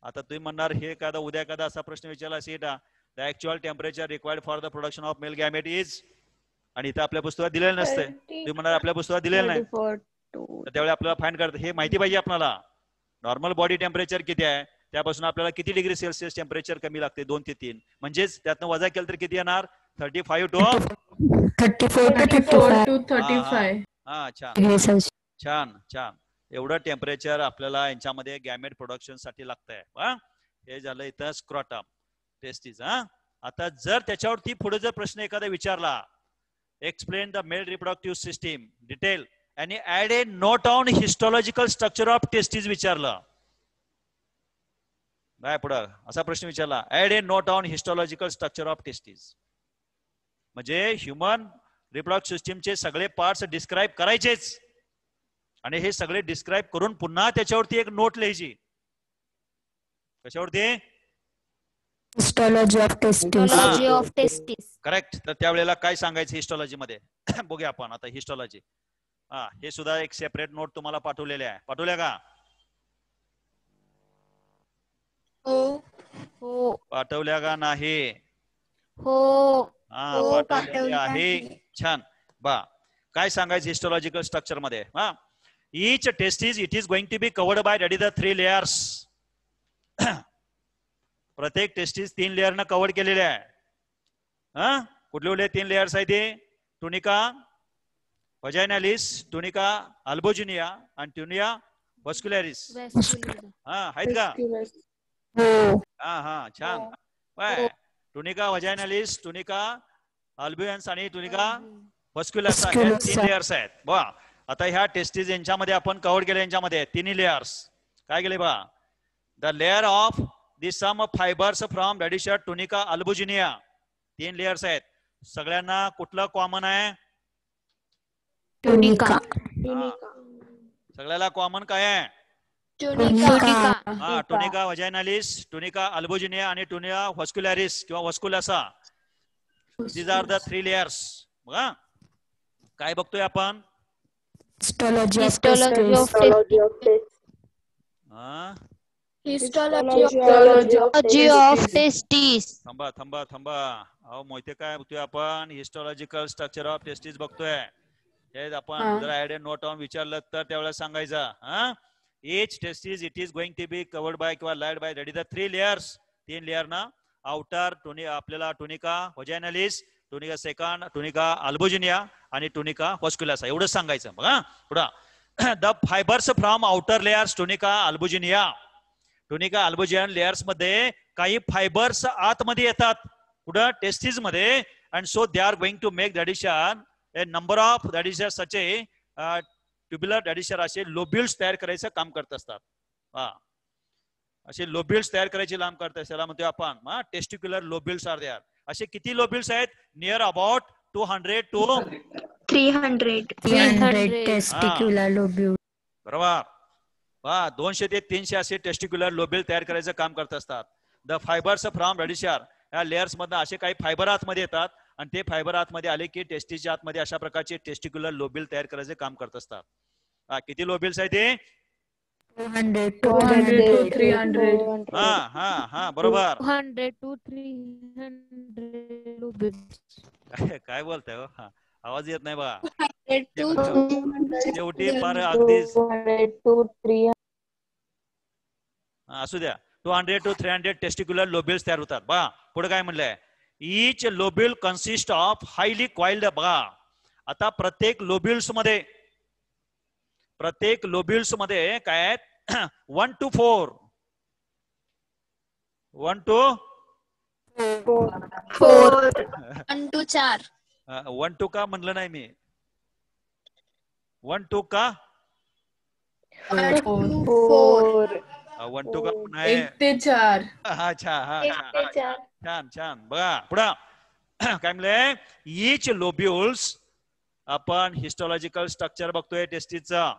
आता तुम्ही म्हणणार हे एखादा उद्या एखादा असा प्रश्न विचारला असेल, the actual temperature required for the production of male gamete is, आणि इथं आपल्या पुस्तकात दिलेलं नसते. तुम्ही म्हणणार आपल्या पुस्तकात दिलेलं नाही, तर त्यावेळी आपल्याला फाइंड करता हे माहिती पाहिजे आपल्याला. नॉर्मल बॉडी टेम्परेचर किती आहे, त्यापासून आपल्याला किती डिग्री सेल्सिअस टेम्परेचर कमी लागते? 2 ते 3. म्हणजेच त्यातनं वजा केलं तर किती येणार? 35 to 34 to 35. छान. एवढं टेम्परेचर आपल्याला यांच्यामध्ये गॅमेट प्रोडक्शन साठी लागतंय. हे झालं इथं स्क्रॉटम टेस्टीज. आता जर त्याच्यावरती पुढे जर प्रश्न एखादा विचारला, explain the male reproductive system detail आणि add a note on histological structure of testes विचारलं, काय पुढं असा प्रश्न विचारला, add a note on histological structure of testis. म्हणजे ह्युमन रिप्रोडक्टिव्ह सिस्टीमचे सगळे पार्ट्स डिस्क्राईब करायचेच आणि हे सगळे डिस्क्राईब करून पुन्हा त्याच्यावरती एक नोट लिहायची. कशावरती? Histology of testis. Histology of testis. Correct. तर त्यावेळेला काय सांगायचं हिस्टॉलॉजी मध्ये बघूया आपण आता हिस्टॉलॉजी. हे सुद्धा एक सेपरेट नोट तुम्हाला पाठवलेले आहे. पाठवल्या का? हो. पाठवल्या का नाही? हो. पाठवलेली आहे. छान. बा काय सांगायचं हिस्टॉलॉजिकल स्ट्रक्चर मध्ये? Each testis it is going to be covered by रेडी द 3 लेयर्स. प्रत्येक टेस्टिस 3 लेअर न कव्हर केलेले आहे. कुठले कुठले 3 लेयर्स आहे ते? टुनिका व्हाजायनालिस, टुनिका अल्बोजिनिया आणि टुनिया व्हस्क्युलॅरिस. आहेत का? छान. बाय टुनिका व्हाजायनालिस, टुनिका अल्बियन्स आणि टुनिका व्हस्क्युलस हे 3 लेयर्स आहेत. बा आता ह्या टेस्टिस यांच्यामध्ये आपण कव्हर केले, यांच्यामध्ये 3 लेयर्स काय केले बा? The layer of the some fibres from रेडिशर टुनिका अल्बुजिनिया. 3 लेयर्स आहेत. सगळ्यांना कुठलं कॉमन आहे? टुनिका. सगळ्याला कॉमन काय आहे? टुनिका. टुनिका व्हाजायनालिस, टुनिका अल्बुजिनिया आणि टुनिया व्हस्क्युलॅरिस किंवा vasculosa. These are the 3 layers. बघा काय बघतोय आपण? Histology of Histology of testis. Histology of testis. थांबा थांबा थांबा. अहो मोहिते काय बघतोय आपण? हिस्टॉलॉजिकल स्ट्रक्चर ऑफ टेस्टिस बघतोय. हे आपण जर ऍड नोट ऑन विचारलं तर त्यावेळेला सांगायचं each testis it is going to be covered by किंवा laid by ready the 3 layers. 3 layer ना आउटर आपल्याला टुनिका व्हाजायनालिस, टुनिका सेकंड, टुनिका अल्बुजिनिया आणि टुनिका व्हस्क्युलसा एवढं सांगायचं. बघा पुढं the fibres from outer layers tunica albuginea. Tunica albuginea layers मध्ये काही फायबर्स आतमध्ये येतात कुठं? टेस्टिस मध्ये. And so they are going to make रेडिशन ए नंबर ऑफ रेडिशर सच ए ट्युब्युलर रेडिशर असे लोब्युल्स तयार करायचं काम करत असतात. असे लोब्युल्स तयार करायचे काम करतात. त्याला म्हणतो आपण टेस्टिक्युलर लोब्युल्स आर देअर. असे किती लोब्युल्स आहेत? Near about 200 to 300 testicular lobule. बरोबर. 200 ते 300 असे टेस्टिक्युलर लोब्युल तयार करायचं काम करत असतात. द फायबर्स फ्रॉम रेडिशर या लेयर्स मधनं असे काही फायबर आतमध्ये येतात आणि ते फायबर आतमध्ये आले की टेस्टिसच्या आतमध्ये अशा प्रकारचे टेस्टिक्युलर लोब्युल तयार करायचे काम करत असतात. किती लोब्युल्स आहेत ते? 200 to 300. बरोबर. 200 to 300 lobules. काय बोलताय हो? आवाज येत नाही बघा. शेवटी फार अगदीच असू द्या. 200 to 300 टेस्टिक्युलर लोब्युल्स तयार होतात. बघा पुढे काय म्हणलंय? इच लोब्युल कन्सिस्ट ऑफ हायली कॉइल्ड. बघा आता प्रत्येक लोब्युल्स मध्ये काय आहेत? 1 to 4. 1 to 4. 1 to 4. 1 to का म्हणलं नाही मी? 1 to का? 1 to 4. 1 to का नाही? 1 ते 4. अच्छा. छान छान. बघा पुढं काय म्हणलंय? इच लोब्युल्स. आपण हिस्टॉलॉजिकल स्ट्रक्चर बघतोय टेस्टिसचा.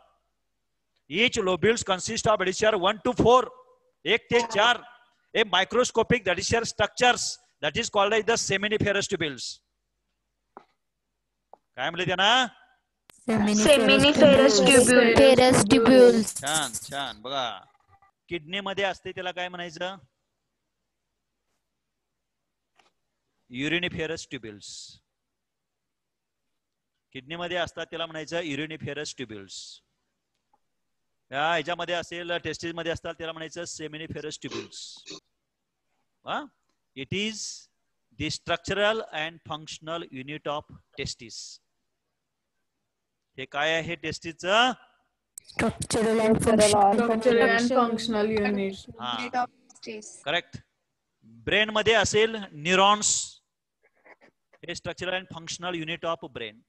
इच लोब्युल्स कन्सिस्ट ऑफ रेडिशर 1 to 4. 1 ते 4. ए मायक्रोस्कोपिक रेडिशर structures that is called the seminiferous tubules. काय म्हणले त्यांना? Seminiferous tubules. छान छान. बघा किडनी मध्ये असते त्याला काय म्हणायचं? युरिनिफेरस ट्युब्युल्स. किडनी मध्ये असतात त्याला म्हणायचं युरिनिफेरस ट्युब्युल्स. ह्याच्यामध्ये असेल टेस्टिस मध्ये असतात त्याला म्हणायचं seminiferous tubules. It is the structural and functional unit of testis. हे काय आहे टेस्टिसचं? Structural and functional unit. Correct. Brain मध्ये असेल न्यूरॉन्स. हे structural and functional unit of brain.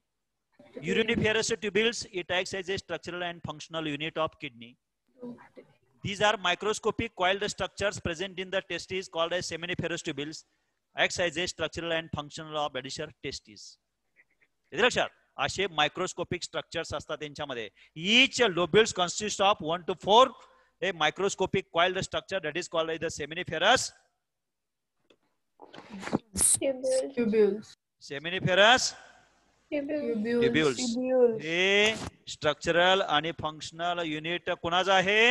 Uriniferous tubules, it acts as a structural and functional unit of kidney. These are microscopic coiled structures present in the testes called as seminiferous tubules. Acts as a structural and functional of addition testes. येते लक्षात? असे microscopic structures असतात त्यांच्यामध्ये. Each lobules consist of 1 to 4 a microscopic coiled structure that is called as the seminiferous. Tubules. Seminiferous Tubules. हे structural आणि functional unit कोणाचं आहे?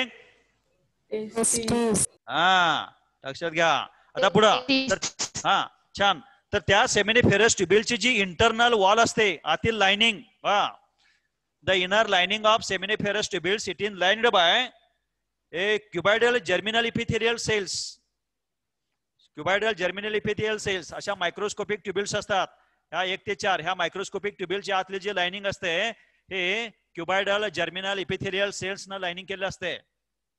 Testes. हा, लक्षात घ्या. आता पुढं तर हा छान. तर त्या सेमिनिफेरस ट्युब्युलची जी इंटरनल वॉल असते, आतील lining, the inner lining of seminiferous tubules it is lined by a cuboidal germinal epithelial cells. Cuboidal germinal epithelial cells अशा मायक्रोस्कोपिक ट्युब्युल्स असतात. ह्या 1 ते 4 ह्या मायक्रोस्कोपिक ट्युब्युलच्या आतली जी लाइनिंग असते हे क्युबायडल जर्मिनल इपिथेलियल सेल्स न लाइनिंग केलेलं असते.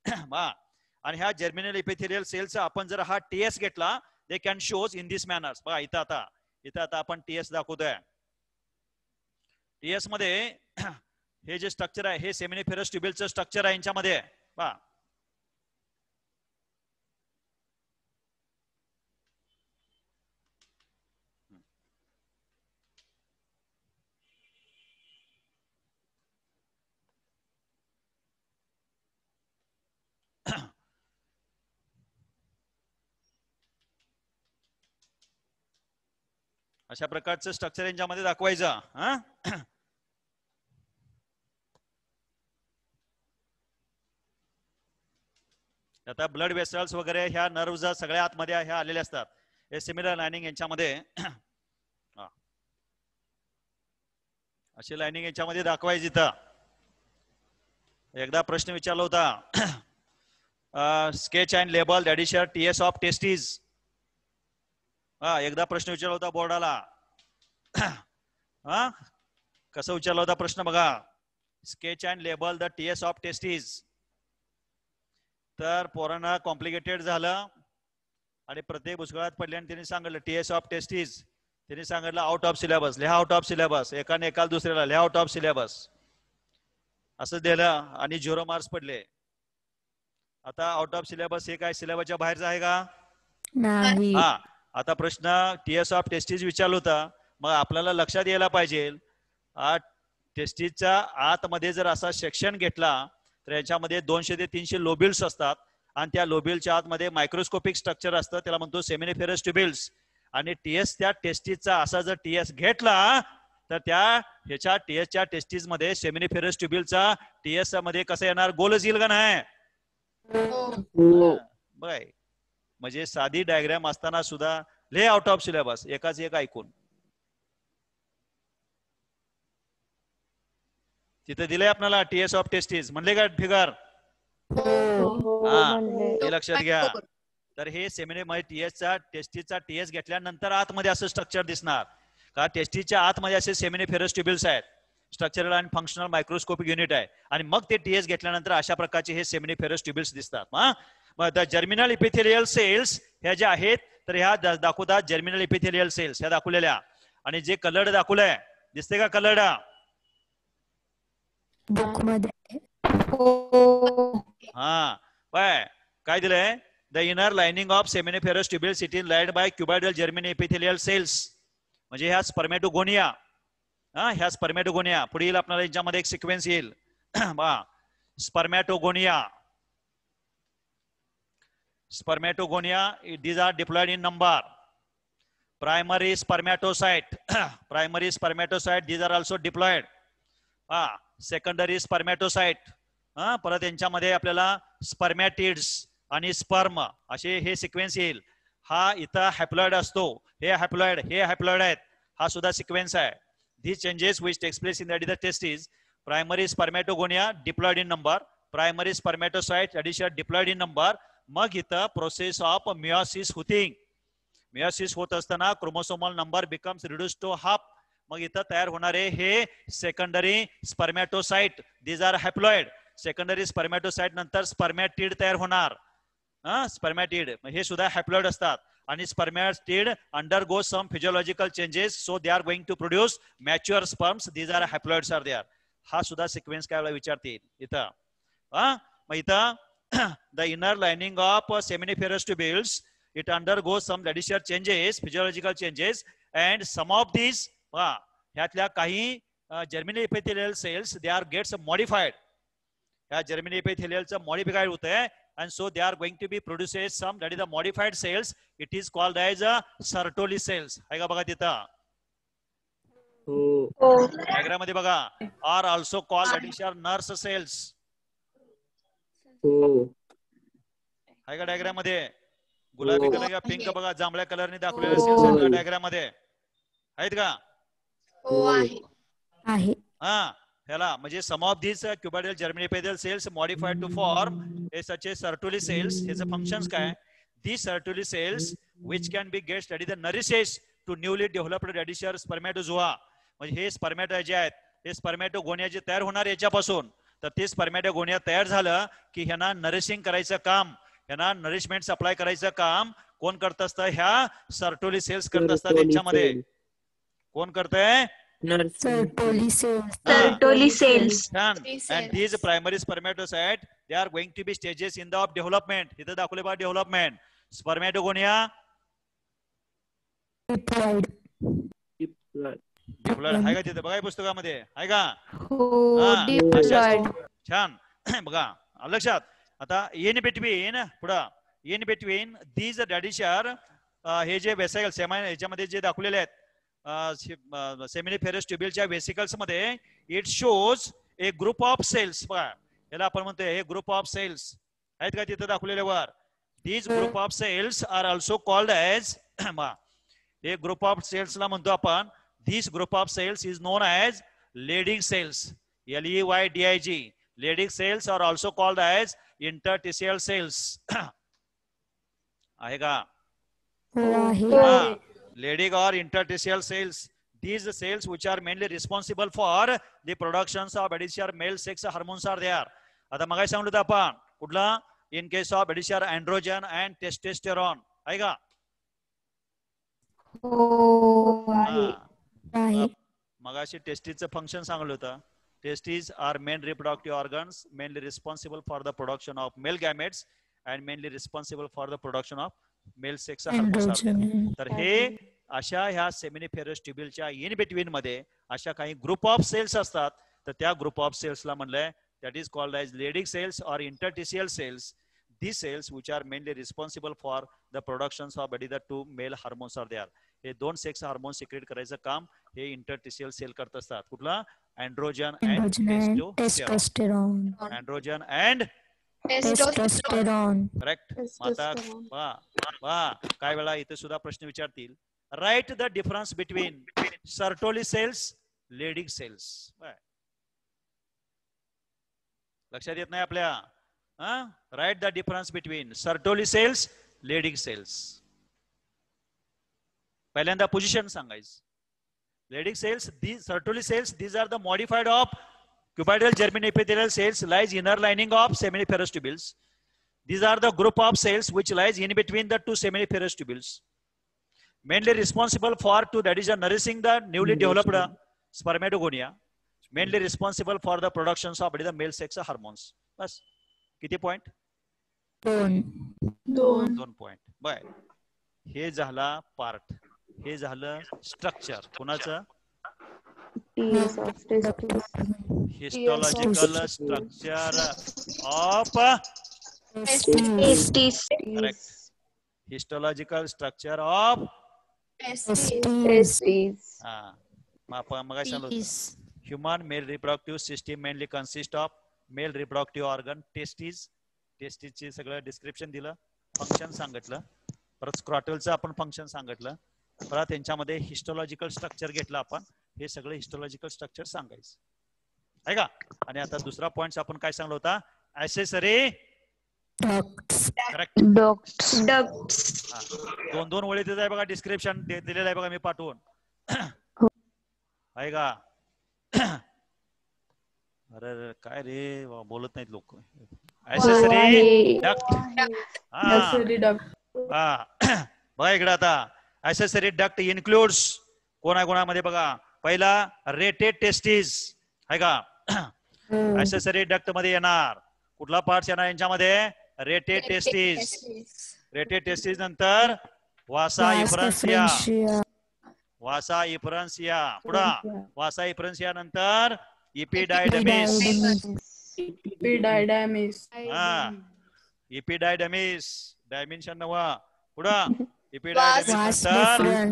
आणि ह्या जर्मिनल इपिथेलियल सेल्सचा आपण जर हा टीएस घेतला, they can shows in this manners. बघा इथं आता आपण टीएस दाखवतोय. टीएस मध्ये हे जे स्ट्रक्चर आहे हे सेमिनिफेरस ट्युब्युलचं स्ट्रक्चर आहे यांच्यामध्ये. पहा अशा प्रकारचं स्ट्रक्चर यांच्यामध्ये दाखवायचं. आता ब्लड वेसल्स वगैरे ह्या नर्व्स सगळ्या आतमध्ये ह्या आलेल्या असतात. हे सिमिलर लाइनिंग यांच्यामध्ये अशी लाइनिंग यांच्यामध्ये दाखवायची. इथं एकदा प्रश्न विचारला होता, sketch and label that is TS of testes. एकदा प्रश्न विचारला होता बोर्डाला. कसं विचारला होता प्रश्न बघा, sketch and label the TS of testes. तर पोरांना कॉम्प्लिकेटेड झालं आणि प्रत्येक भुसकाळात पडले आणि त्यांनी सांगितलं टीएस ऑफ टेस्टीज. त्यांनी सांगितलं आउट ऑफ सिलेबस, लिहा आउट ऑफ सिलेबस. एकाने एकाला दुसऱ्याला लिहा आउट ऑफ सिलेबस असं दिलं आणि 0 मार्क्स पडले. आता आउट ऑफ सिलेबस हे काय सिलेबसच्या बाहेरचं आहे का? नाही. हा, आता प्रश्न टीएस ऑफ टेस्टीज विचारला होता. मग आपल्याला लक्षात यायला पाहिजे टेस्टीजच्या आतमध्ये जर असा सेक्शन घेतला तर याच्यामध्ये 200 ते 300 लोब्युल्स असतात आणि त्या लोब्युलच्या आतमध्ये मायक्रोस्कोपिक स्ट्रक्चर असतं, त्याला म्हणतो सेमिनिफेरस ट्युब्युल्स. आणि टीएस त्या टेस्टीजचा असा जर टीएस घेतला तर त्या ह्याच्या टीएसच्या टेस्टीज मध्ये सेमिनिफेरस ट्युब्युलचा टीएस मध्ये कसं येणार? गोलच येईल का नाही? बघ, म्हणजे साधी डायग्राम असताना सुद्धा ले आउट ऑफ सिलेबस एकाच एक ऐकून तिथे दिले आपल्याला टीएस ऑफ टेस्टीज म्हणले का फिगर? हे लक्षात घ्या. तर हे टीएसचा टेस्टीजचा टीएस घेतल्यानंतर आतमध्ये असं स्ट्रक्चर दिसणार का? टेस्टीजच्या आतमध्ये असे सेमिनिफेरस ट्युब्युल्स आहेत, स्ट्रक्चरल आणि फंक्शनल मायक्रोस्कोपिक युनिट आहे. आणि मग ते टीएस घेतल्यानंतर अशा प्रकारचे हे सेमिनिफेरस ट्युब्युल्स दिसतात. द जर्मिनल इपिथेलियल सेल्स ह्या ज्या आहेत तर ह्या दाखवतात जर्मिनल इपिथेलियल सेल्स ह्या दाखवलेल्या. आणि जे कलर्ड दाखवलंय दिसते का कलर्ड? बुक मध्ये काय दिलंय? The inner lining of seminiferous tubules it is lined by cuboidal germinal epithelial cells. म्हणजे ह्या स्पर्मॅटोगोनिया. ह्या स्पर्मॅटोगोनिया पुढील आपल्याला याच्यामध्ये एक सिक्वेन्स येईल. Spermatogonia these are diploid in number. Primary spermatocyte these are also diploid. Secondary spermatocyte परत यांच्यामध्ये आपल्याला स्पर्मॅटिड्स आणि स्पर्म असे हे सिक्वेन्स येईल. हा इथं हॅप्लॉइड असतो, हे हॅप्लॉइड आहेत, हा सुद्धा सिक्वेन्स आहे. These changes which takes place in the testes, primary spermatogonia diploid in number, primary spermatocyte addition diploid in number. मग इथं प्रोसेस ऑफ मियोसिस होती. मियोसिस होत असताना chromosomal number becomes reduce to half. मग इथं तयार होणारे हे secondary spermatocyte, these are haploid. Secondary spermatocyte नंतर स्पर्मॅटिड तयार होणार. स्पर्मॅटिड हे सुद्धा हॅप्लॉइड असतात. आणि spermatid undergo some physiological changes, so they are going to produce mature sperms, these are haploids are there. हा सुद्धा सिक्वेन्स काय विचारतील इथं. मग इथं the inner lining of seminiferous tubules, it undergoes some additional changes, physiological changes, and some of these ह्यातल्या काही germinal epithelial cells, they are gets modified. ह्या germinal epithelial चं modified होत आहे, and so they are going to be produces some, that is the modified cells. It is called as Sertoli cells. आहे का बघा तिथं? Diagram मध्ये बघा, are also called additional nurse cells. आहे का डायग्राम मध्ये? गुलाबी कलर का पिंक बघा, जांभळ्या कलरने दाखवलेले सेल्स डायग्राम मध्ये आहेत का? आहे. ह्याला म्हणजे some of this cuboidal germinal epithelial cells modified to form हे सच सर्टोली सेल्स. ह्याचं फंक्शन्स काय? The Sertoli cells which can be get study the nourishes to newly developed रॅडिशर स्पर्मॅटोझोआ. म्हणजे हे स्पर्मॅटो जे आहेत हे स्पर्मॅटोगोनिया जे तयार होणार याच्यापासून, तर ते स्पर्मॅटोगोनिया तयार झालं की ह्यांना नरिशिंग करायचं काम, ह्यांना नरिशमेंट सप्लाय करायचं काम कोण करत असतं? ह्या सर्टोली सेल्स करत असतात. त्यांच्यामध्ये कोण करतंय? Sertoli cells. Sertoli cells. And these primary spermatocyte, they are going to be stages in the of development. इथं दाखवले बघा डेव्हलपमेंट. स्पर्मॅटोगोनिया डिप्लॉइड आहे का तिथं? बघा पुस्तकामध्ये आहे का? छान बघा लक्षात. आता इन बिटवीन पुढं इन बिटवीन दीज रॅडिशर हे जे वेसिकल्स ह्याच्यामध्ये जे दाखवलेले आहेत सेमिनिफेरस ट्युब्युलच्या वेसिकल्स मध्ये, it shows a group of cells. बघा याला आपण म्हणतोय हे ग्रुप ऑफ सेल्स आहेत का तिथं दाखवलेले वर? These group of cells are also called as, हे ग्रुप ऑफ सेल्सला म्हणतो आपण, this group of cells is known as Leydig cells. LEYDIG. Leydig cells are also called as interstitial cells. आहे का? Leading or interstitial cells, these cells which are mainly responsible for the productions of additional male sex hormones are there. आता मगाशी सांगितलं होतं आपण कुठला? in case of additional androgen and testosterone. आहे का? मगाशी टेस्टिसचं फंक्शन सांगितलं होतं. Testes are main reproductive organs, mainly responsible for the production of male gametes and mainly responsible for the production of male sex hormones. तर हे अशा ह्या seminiferous ट्युब्युलच्या in between मध्ये अशा काही ग्रुप ऑफ सेल्स असतात. तर त्या ग्रुप ऑफ सेल्सला म्हणलंय that is called as Leydig cells और interstitial cells. The cells which are mainly responsible for the productions of the two male hormones are there. हे दोन सेक्स हार्मोन सिक्रेट करायचं काम हे इंटरटिशियल सेल करत असतात. कुठला? Androgen and testosterone. Androgen and Testosterone. Correct. आता काय वेळा इथे सुद्धा प्रश्न विचारतील, write the difference between Sertoli cells, Leydig cells. लक्षात येत नाही आपल्या? Write the difference between Sertoli cells, Leydig cells. पहिल्यांदा पोझिशन सांगायचं. Leydig cells, the Sertoli cells, these are the modified of cuboidal germinal cells lies inner lining of seminiferous tubules. These are the group of cells which lies in between the two seminiferous tubules, mainly responsible for that is nourishing the newly developed spermatogonia, mainly responsible for the productions of the male sex hormones. बस किती point? 2 point. Bye. हे झाला part, हे झालं structure. कोणाचं? Histological structure of Testes. Correct. Histological structure of Testes. मगाशी human male reproductive system mainly consist of male reproductive organ testis. टेस्टिसचे सगळं description दिलं, फंक्शन सांगितलं, परत स्क्रॉटलचं आपण फंक्शन सांगितलं, परत त्यांच्यामध्ये हिस्टोलॉजिकल स्ट्रक्चर घेतलं आपण. हे सगळं हिस्टोलॉजिकल स्ट्रक्चर सांगायचं आहे का? आणि आता दुसरा पॉइंट आपण काय सांगलो होता? Accessory correct. दोन ओळी देत आहे बघा, डिस्क्रिप्शन दिलेलं आहे बघा मी पाठवून. आहे का? अरे काय रे बोलत नाहीत लोक. Accessory duct. बघा इकडे आता ऍक्सेसरी डक्ट इन्क्लूड्स कोणामध्ये बघा. पहिला रेटेड टेस्टिस आहे का? ऍक्सेसरी डक्ट मध्ये येणार कुठला पार्ट येणार यांच्यामध्ये? रेटेड टेस्टिस नंतर वासा इफरन्सिया पुढं वासा इफरन्सिया नंतर इपिडायडमिस इपिडायडमिस डायमेन्शन नवा पुढं इपिडायडमिस नंतर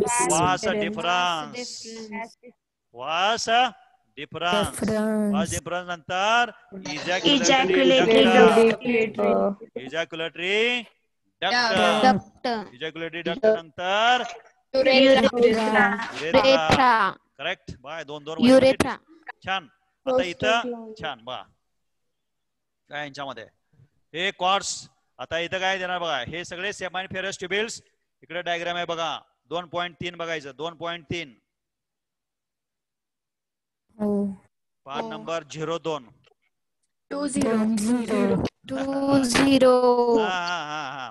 वास डिफरन्स नंतर इजॅक्युलेटरी डक्ट नंतर करेक्ट बाय दोन छान आता इथं छान बा काय यांच्यामध्ये हे कॉर्ड्स आता इथं काय देणार बघा हे सगळे सेमायफेरस ट्युबिल्स इकडे डायग्राम आहे बघा 2.3 बघायचं 2.3 पान नंबर 02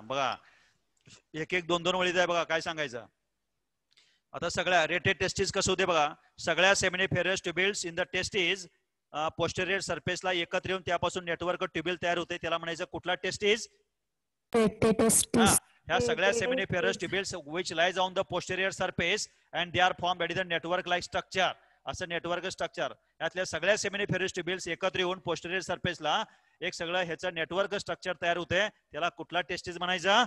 बघा एक एक दोन वळीत आहे बघा काय सांगायचं आता सगळ्या रेटेड टेस्टिस कसं होते बघा सगळ्या seminiferous tubules in the testis posterior सरफेसला एकत्र येऊन त्यापासून नेटवर्क ट्युबिल तयार होते त्याला म्हणायचं कुठला टेस्टिस ह्या सगळ्या seminiferous tubules which lies on the posterior surface and they are form in the network like structure असं नेटवर्क स्ट्रक्चर यातल्या सगळ्या सेमिनिफेरस ट्युबिल्स एकत्र येऊन पोस्टेरियर सरफेसला एक सगळं ह्याचं नेटवर्क स्ट्रक्चर तयार होते त्याला कुठला टेस्टिस म्हणायचं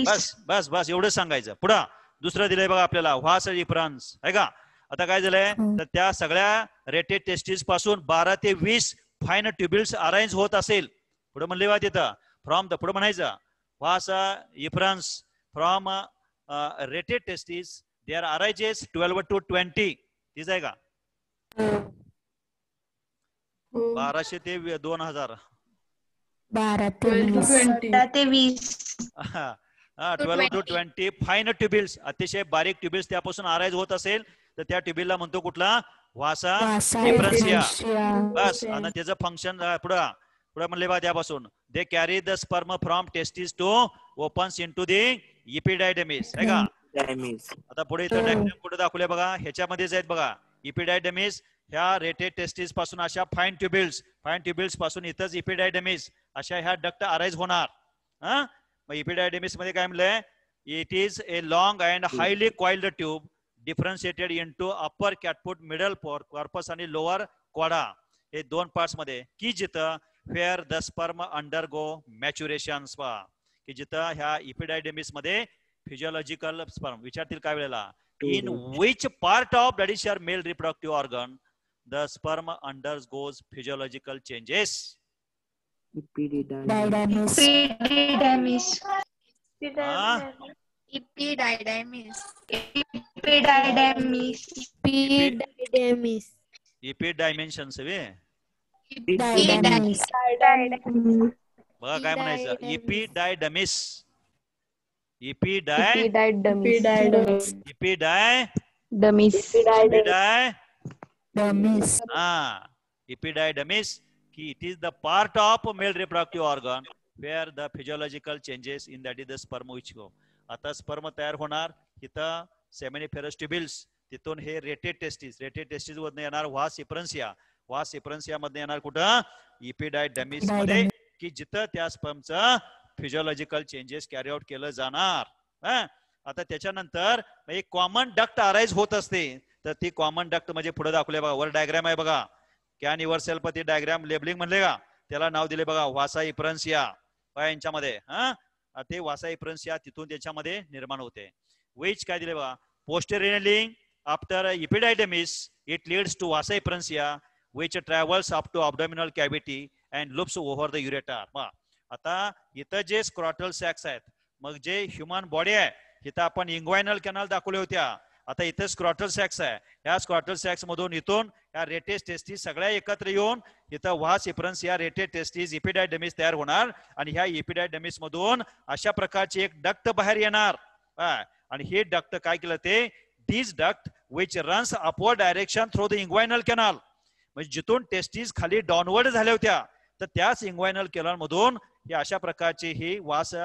बस बस बस एवढं सांगायचं पुढं दुसरं दिलंय बघा आपल्याला व्हास डिफरन्स आहे का आता काय झालंय तर त्या सगळ्या रेटेड टेस्टिस पासून 12 ते 20 फाईन ट्युबिल्स अरेंज होत असेल पुढे म्हणले बा तिथं फ्रॉम द पुढे म्हणायचं vas deferens from rete testis there arises 12 to 20 तीच आहे का 1200 ते 2000 12 ते 20 12 to 20 फाईन ट्युबिल्स अतिशय बारीक ट्युबिल्स त्यापासून अराइज होत असेल तर त्या ट्युबिलला म्हणतो कुठला व्हासा डिफरन्सिया बस आणि त्याचं फंक्शन पुढं पुढे म्हणले बा त्यापासून they carry the sperm from testis to opens into the epididymis आहे का आता पुढे इथं डायग्राम कुठे दाखवले बघा ह्याच्यामध्येच आहेत बघा इपिडायडमिस ह्या रेटेड टेस्टिस पासून अशा फाईन ट्युबिल्स पासून इथंच इपिडायडमिस अशा ह्या डक्ट अराइज होणार मग इपिडायडमिस मध्ये काय म्हणलंय it is a long and highly coiled tube differentiated into upper caput middle corpus आणि लोअर क्वाडा हे दोन पार्ट्स मध्ये की जिथं where the sperm undergo maturation की जिथं ह्या इपिडायडमिस मध्ये फिजिओलॉजिकल स्पर्म विचारतील काय वेळेला in which part of that is your male reproductive organ the sperm undergoes physiological changes इपिडायमेन्शन्स बघा काय म्हणायचं इपिडायडमिस इपिडायडमिस की it is the part of male reproductive organ where the physiological changes in that is the sperm which go आता sperm तयार होणार इथं seminiferous ट्युबिल्स तिथून हे रेटेड टेस्टिस मधून येणार व्हास इफरन्सिया मधून येणार कुठं इपिडायडमिस मध्ये की जिथं त्या स्पर्मचं फिजिओलॉजिकल चेंजेस कॅरी आउट केलं जाणार आता त्याच्यानंतर एक कॉमन डक्ट अराइज होत असते तर ती कॉमन डक्ट म्हणजे पुढे दाखवले बघा वर डायग्राम आहे बघा कॅन युअर सेल्फ ती डायग्राम लेबलिंग म्हणले का त्याला नाव दिले बघा व्हासा इफरन्सिया यांच्यामध्ये ते व्हासा इफरन्सिया तिथून त्याच्यामध्ये निर्माण होते विच काय दिले बघा posteriorly after epididymis it leads to vasa efferentia which travels up to abdominal cavity and loops over the ureter आता इथं जे स्क्रॉटल सॅक्स आहेत मग जे ह्युमन बॉडी आहे इथं आपण इंग्वायनल कॅनल दाखवले होत्या आता इथं स्क्रॉटल सॅक्स आहे ह्या स्क्रॉटल सॅक्स मधून इथून ह्या रेटेड टेस्टिस सगळ्या एकत्र येऊन इथं व्हास इफरन्सिया रेटेड टेस्टिस इपिडायडमिस तयार होणार आणि ह्या इपिडायडमिस मधून अशा प्रकारची एक डक्ट बाहेर येणार आणि हे डक्ट काय केलं ते this duct which runs upward direction through the inguinal canal म्हणजे जिथून टेस्टिस खाली डाऊनवर्ड झाल्या होत्या तर त्याच इंग्वायनल कॅनल मधून हे अशा प्रकारची ही वास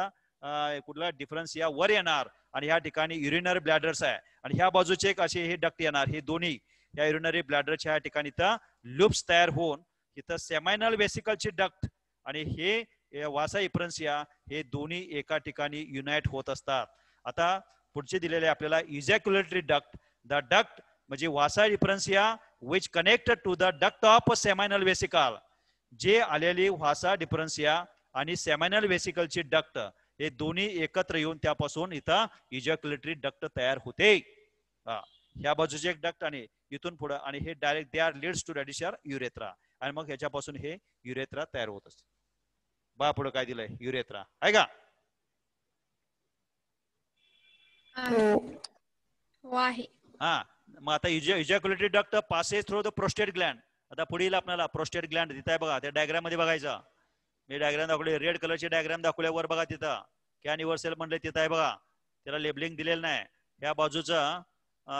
कुठला डिफरन्सिया वर येणार आणि ह्या ठिकाणी युरिनरी ब्लॅडर्स आहे आणि ह्या बाजूचे एक असे हे डक्ट येणार हे दोन्ही या युरिनरी ब्लॅडरच्या ह्या ठिकाणी तर लूप्स तयार होऊन इथं सेमायनल वेसिकलची डक्ट आणि हे वासा इफ्रन्सिया हे दोन्ही एका ठिकाणी युनाइट होत असतात. आता पुढचे दिलेले आपल्याला इजॅक्युलेटरी डक्ट. द डक्ट म्हणजे vasa deferentia which connected to the duct of seminal vesicle. जे आलेली वासा डिफरन्सिया आणि सेमायनल वेसिकलची डक्ट हे दोन्ही एकत्र येऊन त्यापासून इथं इजॅक्युलेटरी डक्ट तयार होते. ह्या बाजूचे एक डक्ट आणि इथून पुढे आणि हे direct they are leads to रॅडिशर युरेथ्रा आणि मग ह्याच्यापासून हे युरेथ्रा तयार होत असते. बा पुढे काय दिलंय युरेथ्रा आहे का? आहे. हा मग आता ejaculatory duct passes through the prostate gland. आता पुढील आपल्याला प्रोस्टेट ग्लँड तिथं आहे बघा, त्या डायग्राम मध्ये बघायचा. मी डायग्राम दाखवले, रेड कलरची डायग्राम दाखवल्यावर बघा तिथं कॅन युव्हरसेल्फ म्हणले तिथं आहे बघा, त्याला लेबलिंग दिलेलं नाही. ह्या बाजूचं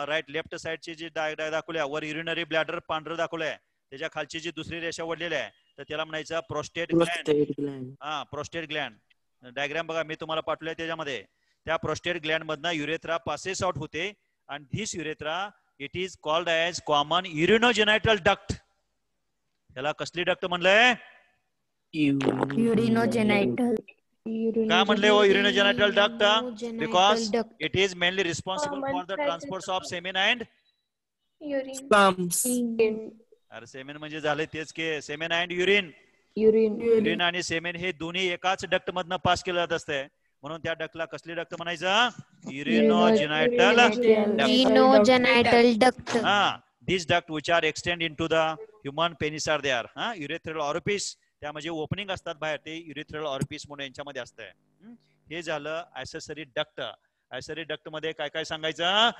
राईट लेफ्ट साईडची जी दाखवल्या वर युरिनरी ब्लॅडर पांढरं दाखवलंय, त्याच्या खालची जी दुसरी रेषा वडलेली आहे तर त्याला म्हणायचं प्रोस्टेट ग्लँड. हा प्रोस्टेट ग्लँड डायग्राम बघा मी तुम्हाला पाठवलंय त्याच्यामध्ये. त्या प्रोस्टेट ग्लँड मधनं युरेथ्रा पासेस आउट होते and this urethra it is called as common urinogenital duct. याला कसली डक्ट म्हणलंय? Urinogenital. का म्हणले हो urinogenital duct? Because duct. it is mainly responsible for the transport of semen and Urine. अरे semen म्हणजे झाले तेच की, semen and urine. Urine. Urine आणि सेमेन हे दोन्ही एकाच डक्ट मधनं पास केलं जात असते, म्हणून त्या डक्टला कसली डक्ट म्हणायचं? युरिनोजेनायटल Urogenital duct. हा. These duct which are extend into the human penis are there. Urethral orifice, त्या म्हणजे ओपनिंग असतात बाहेर, ते युरेथ्रल ऑरिफिस म्हणून यांच्यामध्ये असतंय. हे झालं ऍक्सेसरी डक्ट. ऍक्सेसरी डक्ट मध्ये काय काय सांगायचं?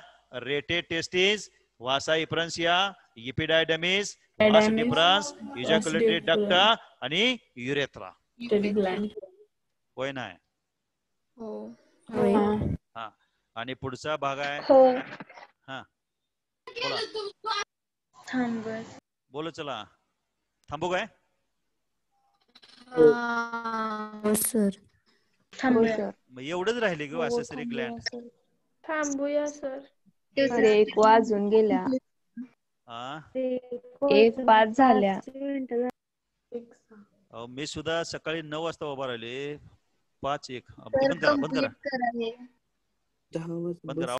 रेटे टेस्टिस, वासा इफ्रन्सिया, इपिडायडमिस, वास डिफरन्स, इजॅक्युलेटरी डक्ट आणि युरेथ्रा. होय नाही? हा. आणि पुढचा भाग आहे हा बोला. बोलो चला. थांबू काय? Sir. मग एवढंच राहिले ग ऍक्सेसरी ग्लँड. थांबूया सर. अरे 1 वाजून गेल्या. हा 1:05 झाल्या. मी सुद्धा सकाळी 9 वाजता उभा राहिले. 5:01 बंद करा. करा हे. बंद करा.